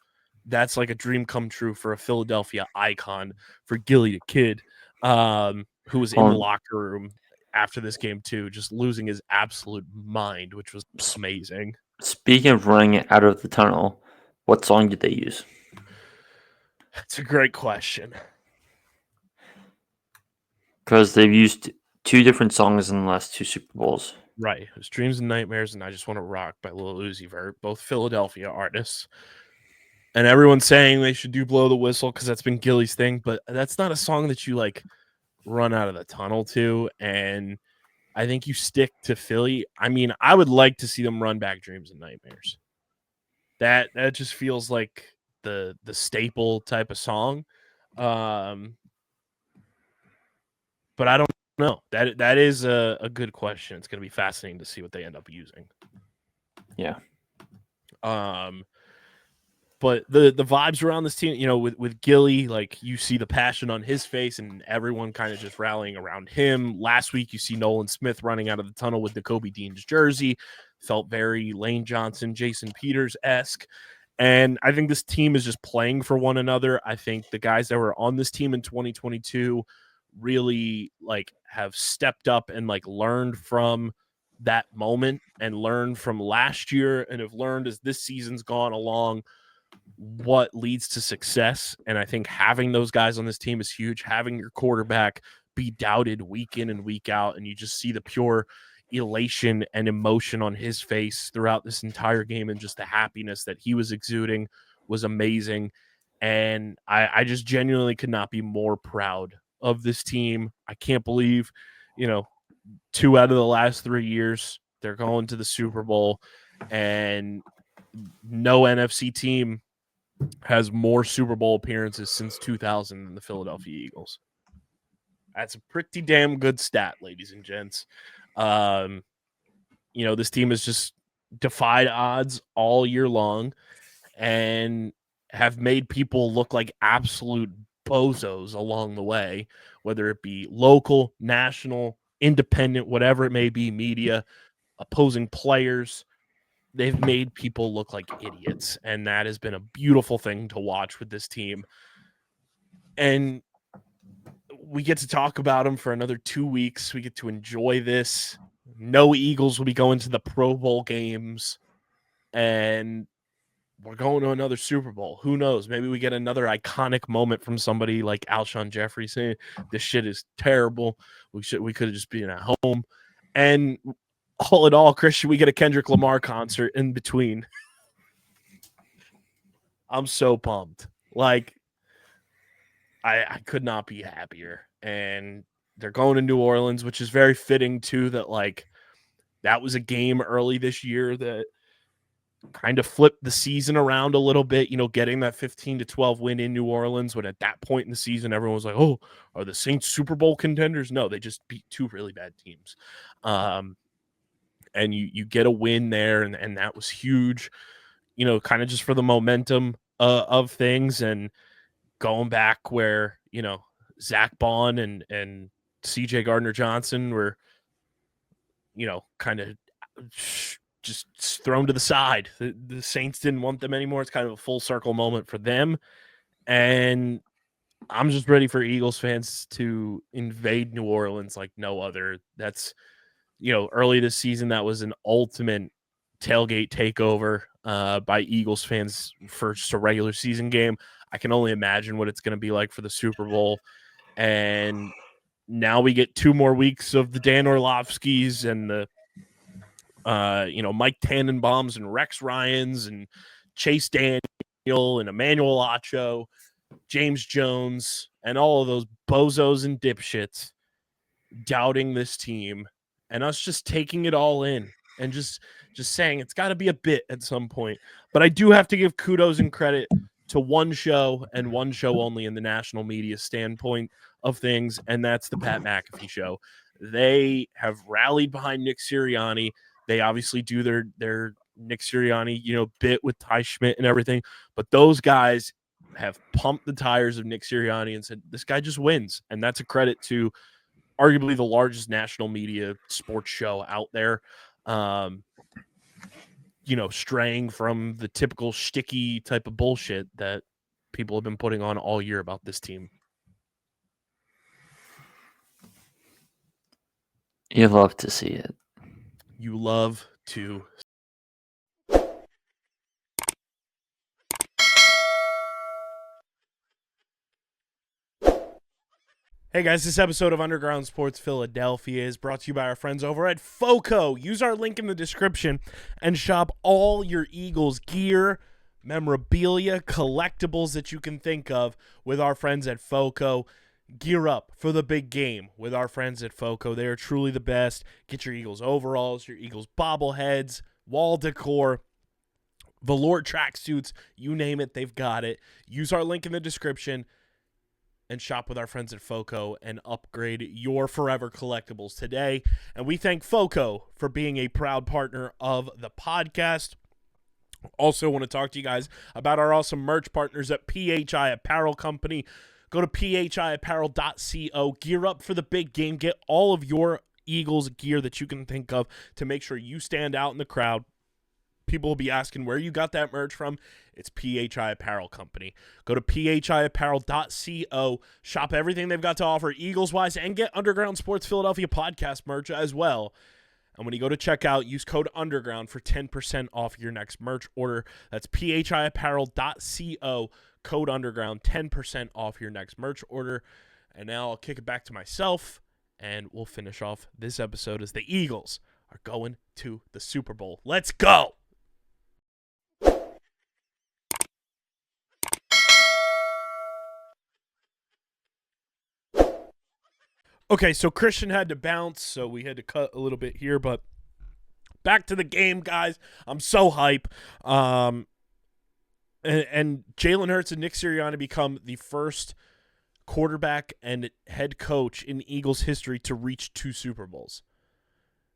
that's like a dream come true for a Philadelphia icon, for Gilly the Kid, who was in the locker room after this game too, just losing his absolute mind, which was amazing. Speaking of running out of the tunnel, what song did they use? That's a great question. Because they've used 2 different songs in the last 2 Super Bowls. Right. It was Dreams and Nightmares and I Just Want to Rock by Lil Uzi Vert, both Philadelphia artists. And everyone's saying they should do Blow the Whistle because that's been Gilly's thing, but that's not a song that you like run out of the tunnel to. And I think you stick to Philly. I mean, I would like to see them run back Dreams and Nightmares. That just feels like the staple type of song. But I don't know. That is a good question. It's going to be fascinating to see what they end up using. Yeah. But the vibes around this team, with Gilly, like you see the passion on his face and everyone kind of just rallying around him. Last week, you see Nolan Smith running out of the tunnel with the Kobe Dean's jersey. Felt very Lane Johnson, Jason Peters-esque. And I think this team is just playing for one another. I think the guys that were on this team in 2022 really have stepped up and learned from that moment and learned from last year and have learned as this season's gone along what leads to success. And I think having those guys on this team is huge. Having your quarterback be doubted week in and week out, and you just see the pure elation and emotion on his face throughout this entire game, and just the happiness that he was exuding was amazing. And I just genuinely could not be more proud of this team. I can't believe, 2 out of the last 3 years they're going to the Super Bowl, and no NFC team has more Super Bowl appearances since 2000 than the Philadelphia Eagles. That's a pretty damn good stat, ladies and gents. This team has just defied odds all year long and have made people look like absolute bozos along the way, whether it be local, national, independent, whatever it may be, media, opposing players. They've made people look like idiots, and that has been a beautiful thing to watch with this team. And we get to talk about them for another 2 weeks. We get to enjoy this. No Eagles will be going to the Pro Bowl games, and we're going to another Super Bowl. Who knows? Maybe we get another iconic moment from somebody like Alshon Jeffrey saying, "This shit is terrible. We could have just been at home." And all in all, Christian, we get a Kendrick Lamar concert in between. I'm so pumped. I could not be happier. And they're going to New Orleans, which is very fitting too, that that was a game early this year that kind of flipped the season around a little bit, getting that 15-12 win in New Orleans, when at that point in the season, everyone was like, "Oh, are the Saints Super Bowl contenders?" No, they just beat 2 really bad teams. And you get a win there, and that was huge, kind of just for the momentum of things, and going back where, Zach Bond and CJ Gardner-Johnson were kind of just thrown to the side. The Saints didn't want them anymore. It's kind of a full circle moment for them. And I'm just ready for Eagles fans to invade New Orleans like no other. That's, early this season, that was an ultimate tailgate takeover by Eagles fans for just a regular season game. I can only imagine what it's going to be like for the Super Bowl. And now we get 2 more weeks of the Dan Orlovskis and the Mike Tannenbaums and Rex Ryans and Chase Daniel and Emmanuel Acho, James Jones, and all of those bozos and dipshits doubting this team, and us just taking it all in and just saying it's got to be a bit at some point. But I do have to give kudos and credit to one show and one show only in the national media standpoint of things, and that's the Pat McAfee show. They have rallied behind Nick Sirianni. They obviously do their Nick Sirianni, bit with Ty Schmidt and everything, but those guys have pumped the tires of Nick Sirianni and said, this guy just wins. And that's a credit to arguably the largest national media sports show out there. Straying from the typical shticky type of bullshit that people have been putting on all year about this team. You love to see it. You love to. Hey guys, this episode of Underground Sports Philadelphia is brought to you by our friends over at FOCO. Use our link in the description and shop all your Eagles gear, memorabilia, collectibles that you can think of with our friends at FOCO. Gear up for the big game with our friends at FOCO. They are truly the best. Get your Eagles overalls, your Eagles bobbleheads, wall decor, velour tracksuits, you name it, they've got it. Use our link in the description and shop with our friends at FOCO and upgrade your forever collectibles today. And we thank FOCO for being a proud partner of the podcast. Also want to talk to you guys about our awesome merch partners at PHI Apparel Company. Go to phiapparel.co. Gear up for the big game. Get all of your Eagles gear that you can think of to make sure you stand out in the crowd. People will be asking where you got that merch from. It's PHI Apparel Company. Go to phiapparel.co. Shop everything they've got to offer Eagles-wise and get Underground Sports Philadelphia podcast merch as well. And when you go to checkout, use code UNDERGROUND for 10% off your next merch order. That's phiapparel.co. Code UNDERGROUND, 10% off your next merch order. And now I'll kick it back to myself, and we'll finish off this episode as the Eagles are going to the Super Bowl. Let's go! Okay, so Christian had to bounce, so we had to cut a little bit here, but back to the game, guys. I'm so hype. And Jalen Hurts and Nick Sirianni become the first quarterback and head coach in Eagles history to reach 2 Super Bowls.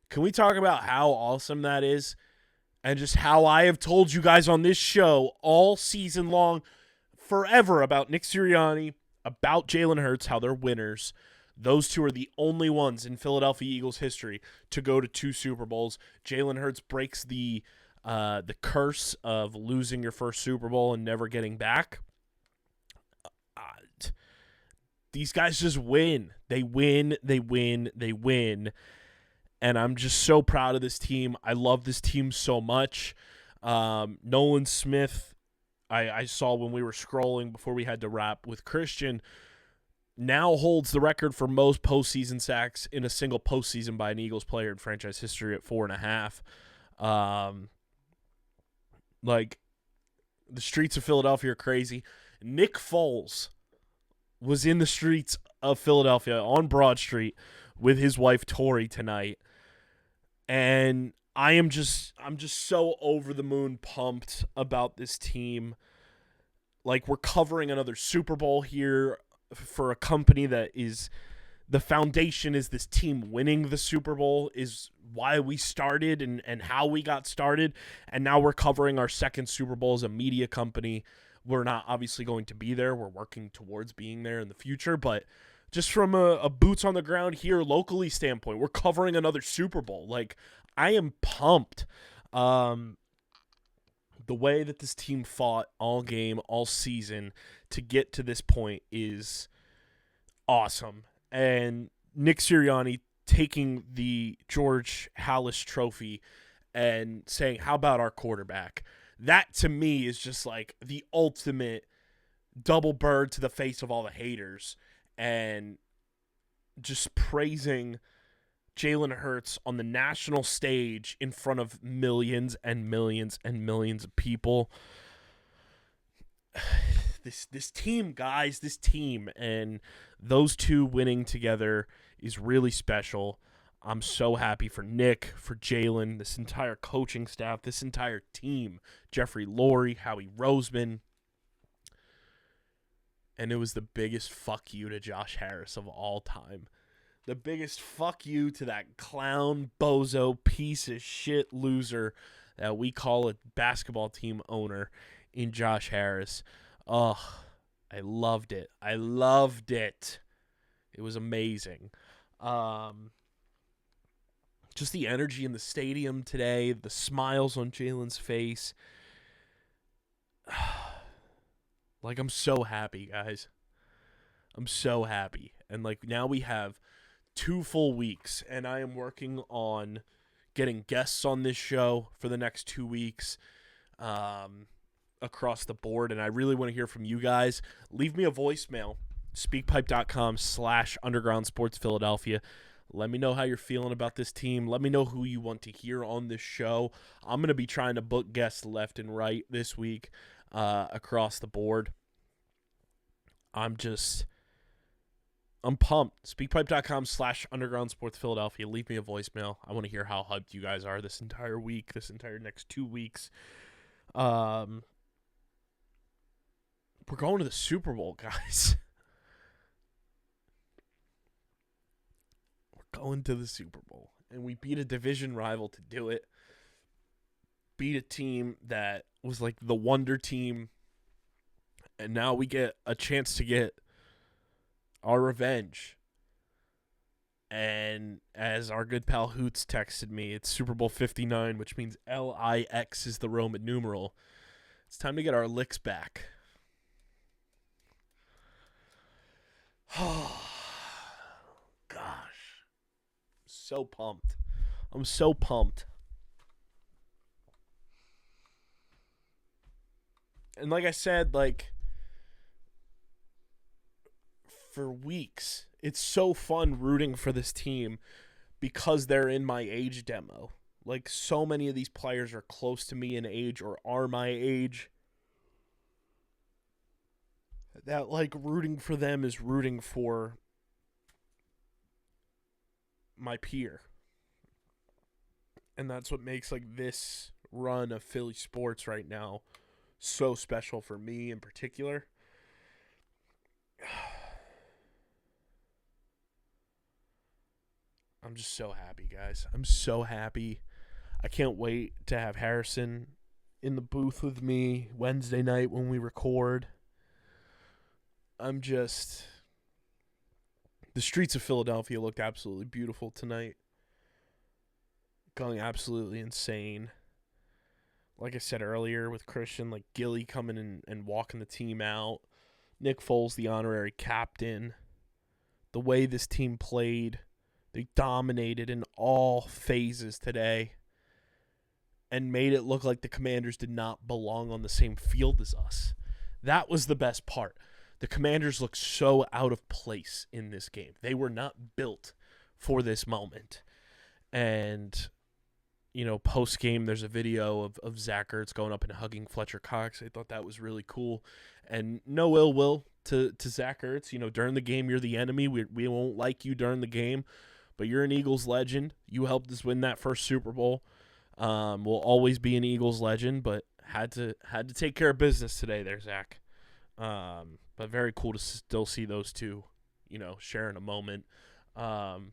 Can we talk about how awesome that is? And just how I have told you guys on this show all season long, forever, about Nick Sirianni, about Jalen Hurts, how they're winners. Those 2 are the only ones in Philadelphia Eagles history to go to 2 Super Bowls. Jalen Hurts breaks the curse of losing your first Super Bowl and never getting back. These guys just win. They win, they win, they win. And I'm just so proud of this team. I love this team so much. Nolan Smith, I saw when we were scrolling before we had to wrap with Christian, now holds the record for most postseason sacks in a single postseason by an Eagles player in franchise history at 4.5. Like, the streets of Philadelphia are crazy. Nick Foles was in the streets of Philadelphia on Broad Street with his wife Tori tonight. And I'm just so over the moon pumped about this team. Like, we're covering another Super Bowl here for a company that is, the foundation is this team winning the Super Bowl is why we started and how we got started. And now we're covering our second Super Bowl as a media company. We're not obviously going to be there. We're working towards being there in the future, but just from a boots on the ground here locally standpoint, we're covering another Super Bowl. Like, I am pumped. The way that this team fought all game, all season to get to this point is awesome. And Nick Sirianni taking the George Halas Trophy and saying, how about our quarterback? That, to me, is just like the ultimate double bird to the face of all the haters, and just praising Jalen Hurts on the national stage in front of millions and millions and millions of people. This team, guys, this team, and those two winning together is really special. I'm so happy for Nick, for Jalen, this entire coaching staff, this entire team, Jeffrey Lurie, Howie Roseman. And it was the biggest fuck you to Josh Harris of all time. The biggest fuck you to that clown, bozo, piece of shit loser that we call a basketball team owner in Josh Harris. Ugh, I loved it. I loved it. It was amazing. Just the energy in the stadium today, the smiles on Jalen's face. Like, I'm so happy, guys. I'm so happy. And, like, now we have 2 full weeks, and I am working on getting guests on this show for the next 2 weeks across the board, and I really want to hear from you guys. Leave me a voicemail, speakpipe.com/undergroundsportsphiladelphia. Let me know how you're feeling about this team. Let me know who you want to hear on this show. I'm going to be trying to book guests left and right this week across the board. I'm pumped. Speakpipe.com/undergroundsportsphiladelphia. Leave me a voicemail. I want to hear how hyped you guys are this entire week, this entire next 2 weeks. We're going to the Super Bowl, guys. We're going to the Super Bowl. And we beat a division rival to do it. Beat a team that was like the wonder team. And now we get a chance to get our revenge. And as our good pal Hoots texted me, it's Super Bowl 59, which means LIX is the Roman numeral. It's time to get our licks back. Oh, gosh. So pumped. I'm so pumped. And like I said, like, for weeks, it's so fun rooting for this team because they're in my age demo. Like, so many of these players are close to me in age or are my age. That, like, rooting for them is rooting for my peer. And that's what makes, like, this run of Philly sports right now so special for me in particular. I'm just so happy, guys. I'm so happy. I can't wait to have Harrison in the booth with me Wednesday night when we record. The streets of Philadelphia looked absolutely beautiful tonight. Going absolutely insane. Like I said earlier with Christian, like Gilly coming and walking the team out. Nick Foles, the honorary captain. The way this team played, they dominated in all phases today and made it look like the Commanders did not belong on the same field as us. That was the best part. The Commanders looked so out of place in this game. They were not built for this moment. And, you know, post-game, there's a video of Zach Ertz going up and hugging Fletcher Cox. I thought that was really cool. And no ill will to Zach Ertz. You know, during the game, you're the enemy. We won't like you during the game. But you're an Eagles legend. You helped us win that first Super Bowl. Will always be an Eagles legend, but had to take care of business today there, Zach. But very cool to still see those two, you know, sharing a moment. I'm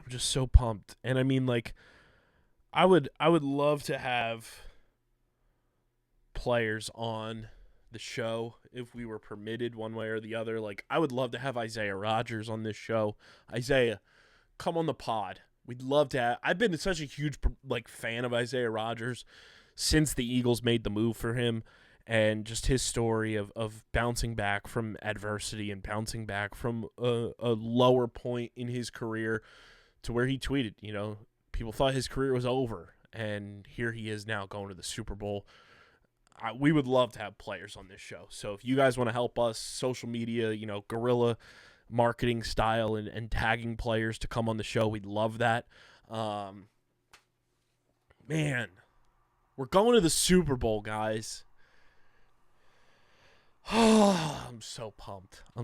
just so pumped. And I mean, like, I would love to have players on the show if we were permitted one way or the other. Like, I would love to have Isaiah Rodgers on this show. Isaiah, come on the pod. We'd love to have. I've been such a huge fan of Isaiah Rodgers since the Eagles made the move for him, and just his story of bouncing back from adversity and bouncing back from a lower point in his career to where he tweeted, people thought his career was over, and here he is now going to the Super Bowl. We would love to have players on this show. So if you guys want to help us, social media, guerrilla marketing style and tagging players to come on the show, we'd love that. Man, we're going to the Super Bowl, guys. Oh, I'm so pumped. I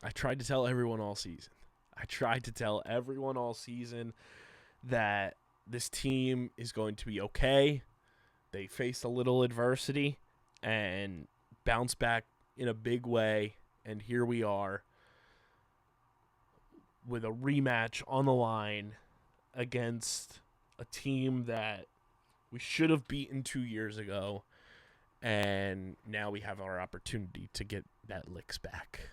tried to tell everyone all season that this team is going to be okay. They faced a little adversity and bounced back in a big way, and here we are with a rematch on the line against a team that we should have beaten 2 years ago, and now we have our opportunity to get that licks back.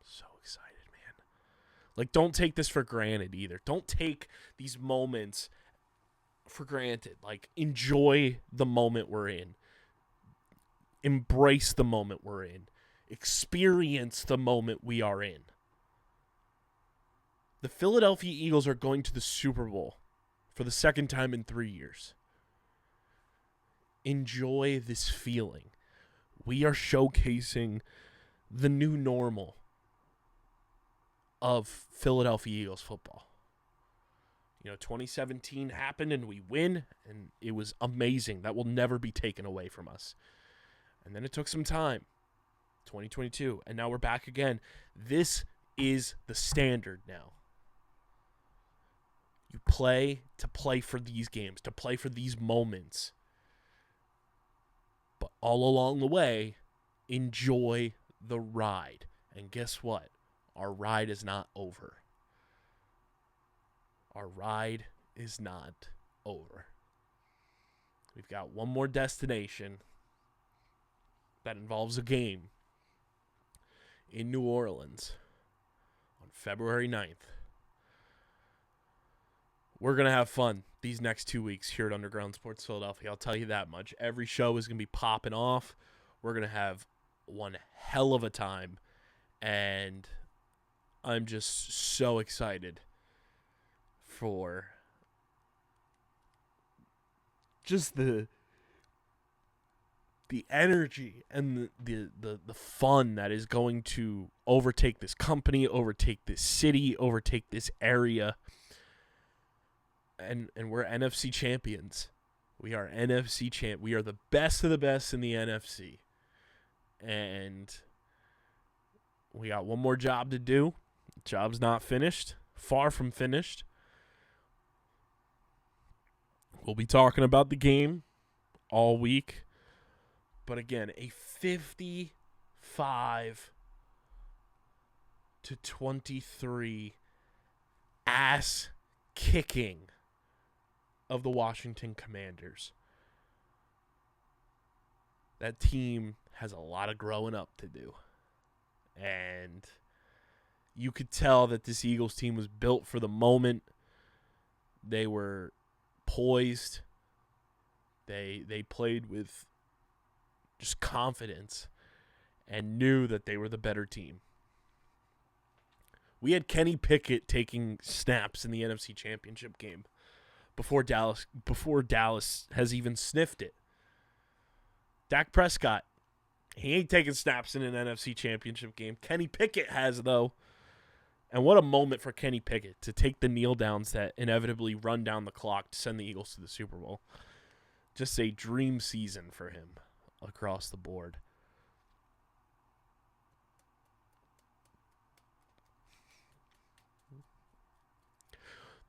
So excited, man. Don't take this for granted either. Don't take these moments for granted. Enjoy the moment we're in. Embrace the moment we're in. Experience the moment we are in. The Philadelphia Eagles are going to the Super Bowl for the second time in 3 years. Enjoy this feeling. We are showcasing the new normal of Philadelphia Eagles football. 2017 happened and we win, and it was amazing. That will never be taken away from us. And then it took some time. 2022, and now we're back again. This is the standard now. You play for these games, to play for these moments. But all along the way, enjoy the ride. And guess what? Our ride is not over. Our ride is not over. We've got one more destination that involves a game in New Orleans on February 9th. We're going to have fun these next 2 weeks here at Underground Sports Philadelphia. I'll tell you that much. Every show is going to be popping off. We're going to have one hell of a time. And I'm just so excited for just the energy and the fun that is going to overtake this company, overtake this city, overtake this area. And we're NFC champions. We are NFC champ. We are the best of the best in the NFC. And we got one more job to do. The job's not finished. Far from finished. We'll be talking about the game all week. But again, a 55-23 ass kicking of the Washington Commanders. That team has a lot of growing up to do. And you could tell that this Eagles team was built for the moment. They were poised. They played with just confidence and knew that they were the better team. We had Kenny Pickett taking snaps in the NFC Championship game before Dallas has even sniffed it. Dak Prescott, he ain't taking snaps in an NFC Championship game. Kenny Pickett has, though. And what a moment for Kenny Pickett to take the kneel downs that inevitably run down the clock to send the Eagles to the Super Bowl. Just a dream season for him across the board.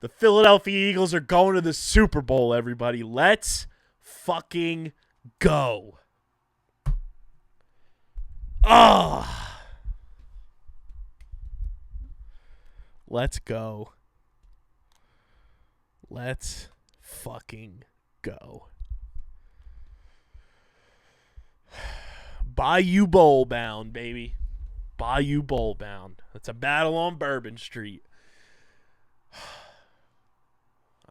The Philadelphia Eagles are going to the Super Bowl, everybody. Let's fucking go. Let's go. Let's fucking go. Bayou Bowl bound, baby. Bayou Bowl bound. It's a battle on Bourbon Street.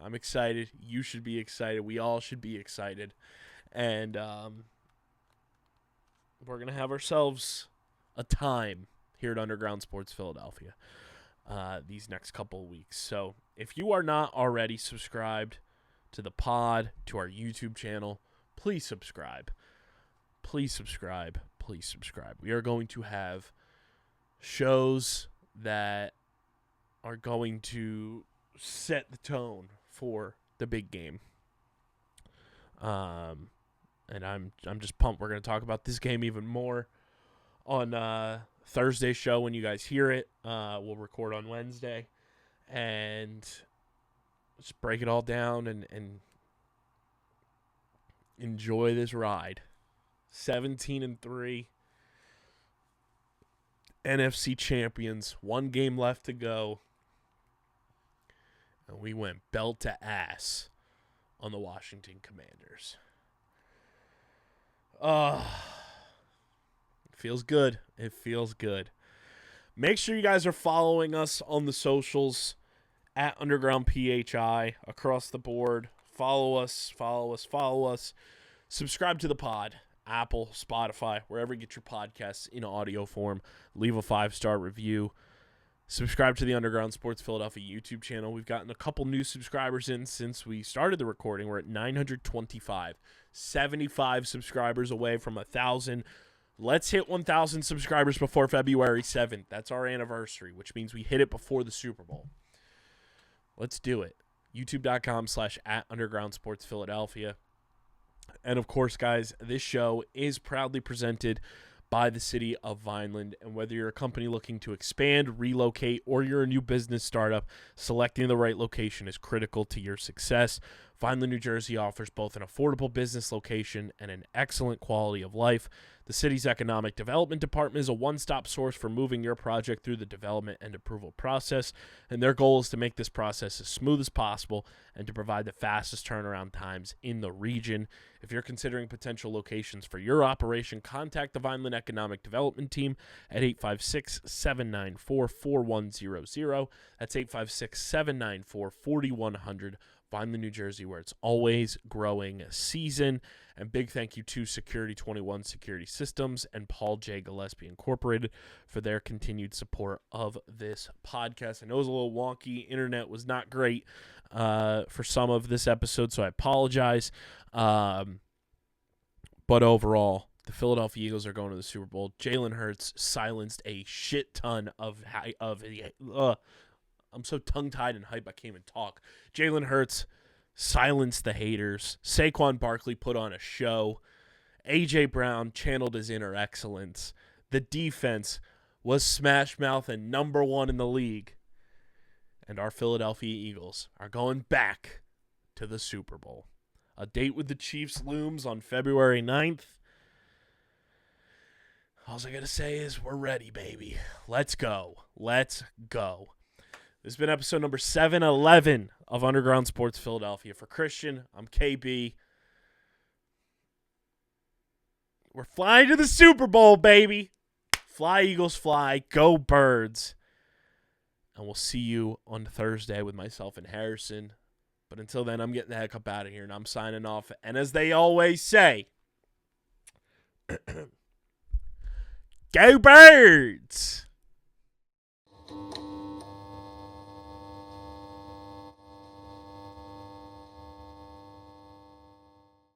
I'm excited. You should be excited. We all should be excited. And we're going to have ourselves a time here at Underground Sports Philadelphia these next couple of weeks. So if you are not already subscribed to the pod, to our YouTube channel, please subscribe. Please subscribe. Please subscribe. We are going to have shows that are going to set the tone for the big game. And I'm just pumped. We're going to talk about this game even more on Thursday's show when you guys hear it. We'll record on Wednesday and just break it all down and enjoy this ride. 17-3. NFC champions. 1 game left to go. And we went belt to ass on the Washington Commanders. It feels good. It feels good. Make sure you guys are following us on the socials at Underground PHI across the board. Follow us. Subscribe to the pod. Apple, Spotify, wherever you get your podcasts in audio form. Leave a 5-star review. Subscribe to the Underground Sports Philadelphia YouTube channel. We've gotten a couple new subscribers in since we started the recording. We're at 925. 75 subscribers away from 1,000. Let's hit 1,000 subscribers before February 7th. That's our anniversary, which means we hit it before the Super Bowl. Let's do it. YouTube.com/@Underground Sports Philadelphia. And, of course, guys, this show is proudly presented by the city of Vineland. And whether you're a company looking to expand, relocate, or you're a new business startup, selecting the right location is critical to your success. Vineland, New Jersey offers both an affordable business location and an excellent quality of life. The city's economic development department is a one-stop source for moving your project through the development and approval process, and their goal is to make this process as smooth as possible and to provide the fastest turnaround times in the region. If you're considering potential locations for your operation, contact the Vineland Economic Development Team at 856-794-4100. That's 856-794-4100. Vineland, New Jersey, where it's always growing season. And big thank you to Security 21 Security Systems and Paul J. Gillespie Incorporated for their continued support of this podcast. I know it was a little wonky. Internet was not great for some of this episode, so I apologize. But overall, the Philadelphia Eagles are going to the Super Bowl. Jalen Hurts silenced a shit ton of I'm so tongue-tied and hype I can't even talk. Jalen Hurts silenced the haters. Saquon Barkley put on a show. A.J. Brown channeled his inner excellence. The defense was smash mouth and number 1 in the league. And our Philadelphia Eagles are going back to the Super Bowl. A date with the Chiefs looms on February 9th. All I got to say is we're ready, baby. Let's go. Let's go. This has been episode number 711 of Underground Sports Philadelphia. For Christian, I'm KB. We're flying to the Super Bowl, baby. Fly, Eagles, fly. Go, Birds. And we'll see you on Thursday with myself and Harrison. But until then, I'm getting the heck up out of here, and I'm signing off. And as they always say, go, Birds!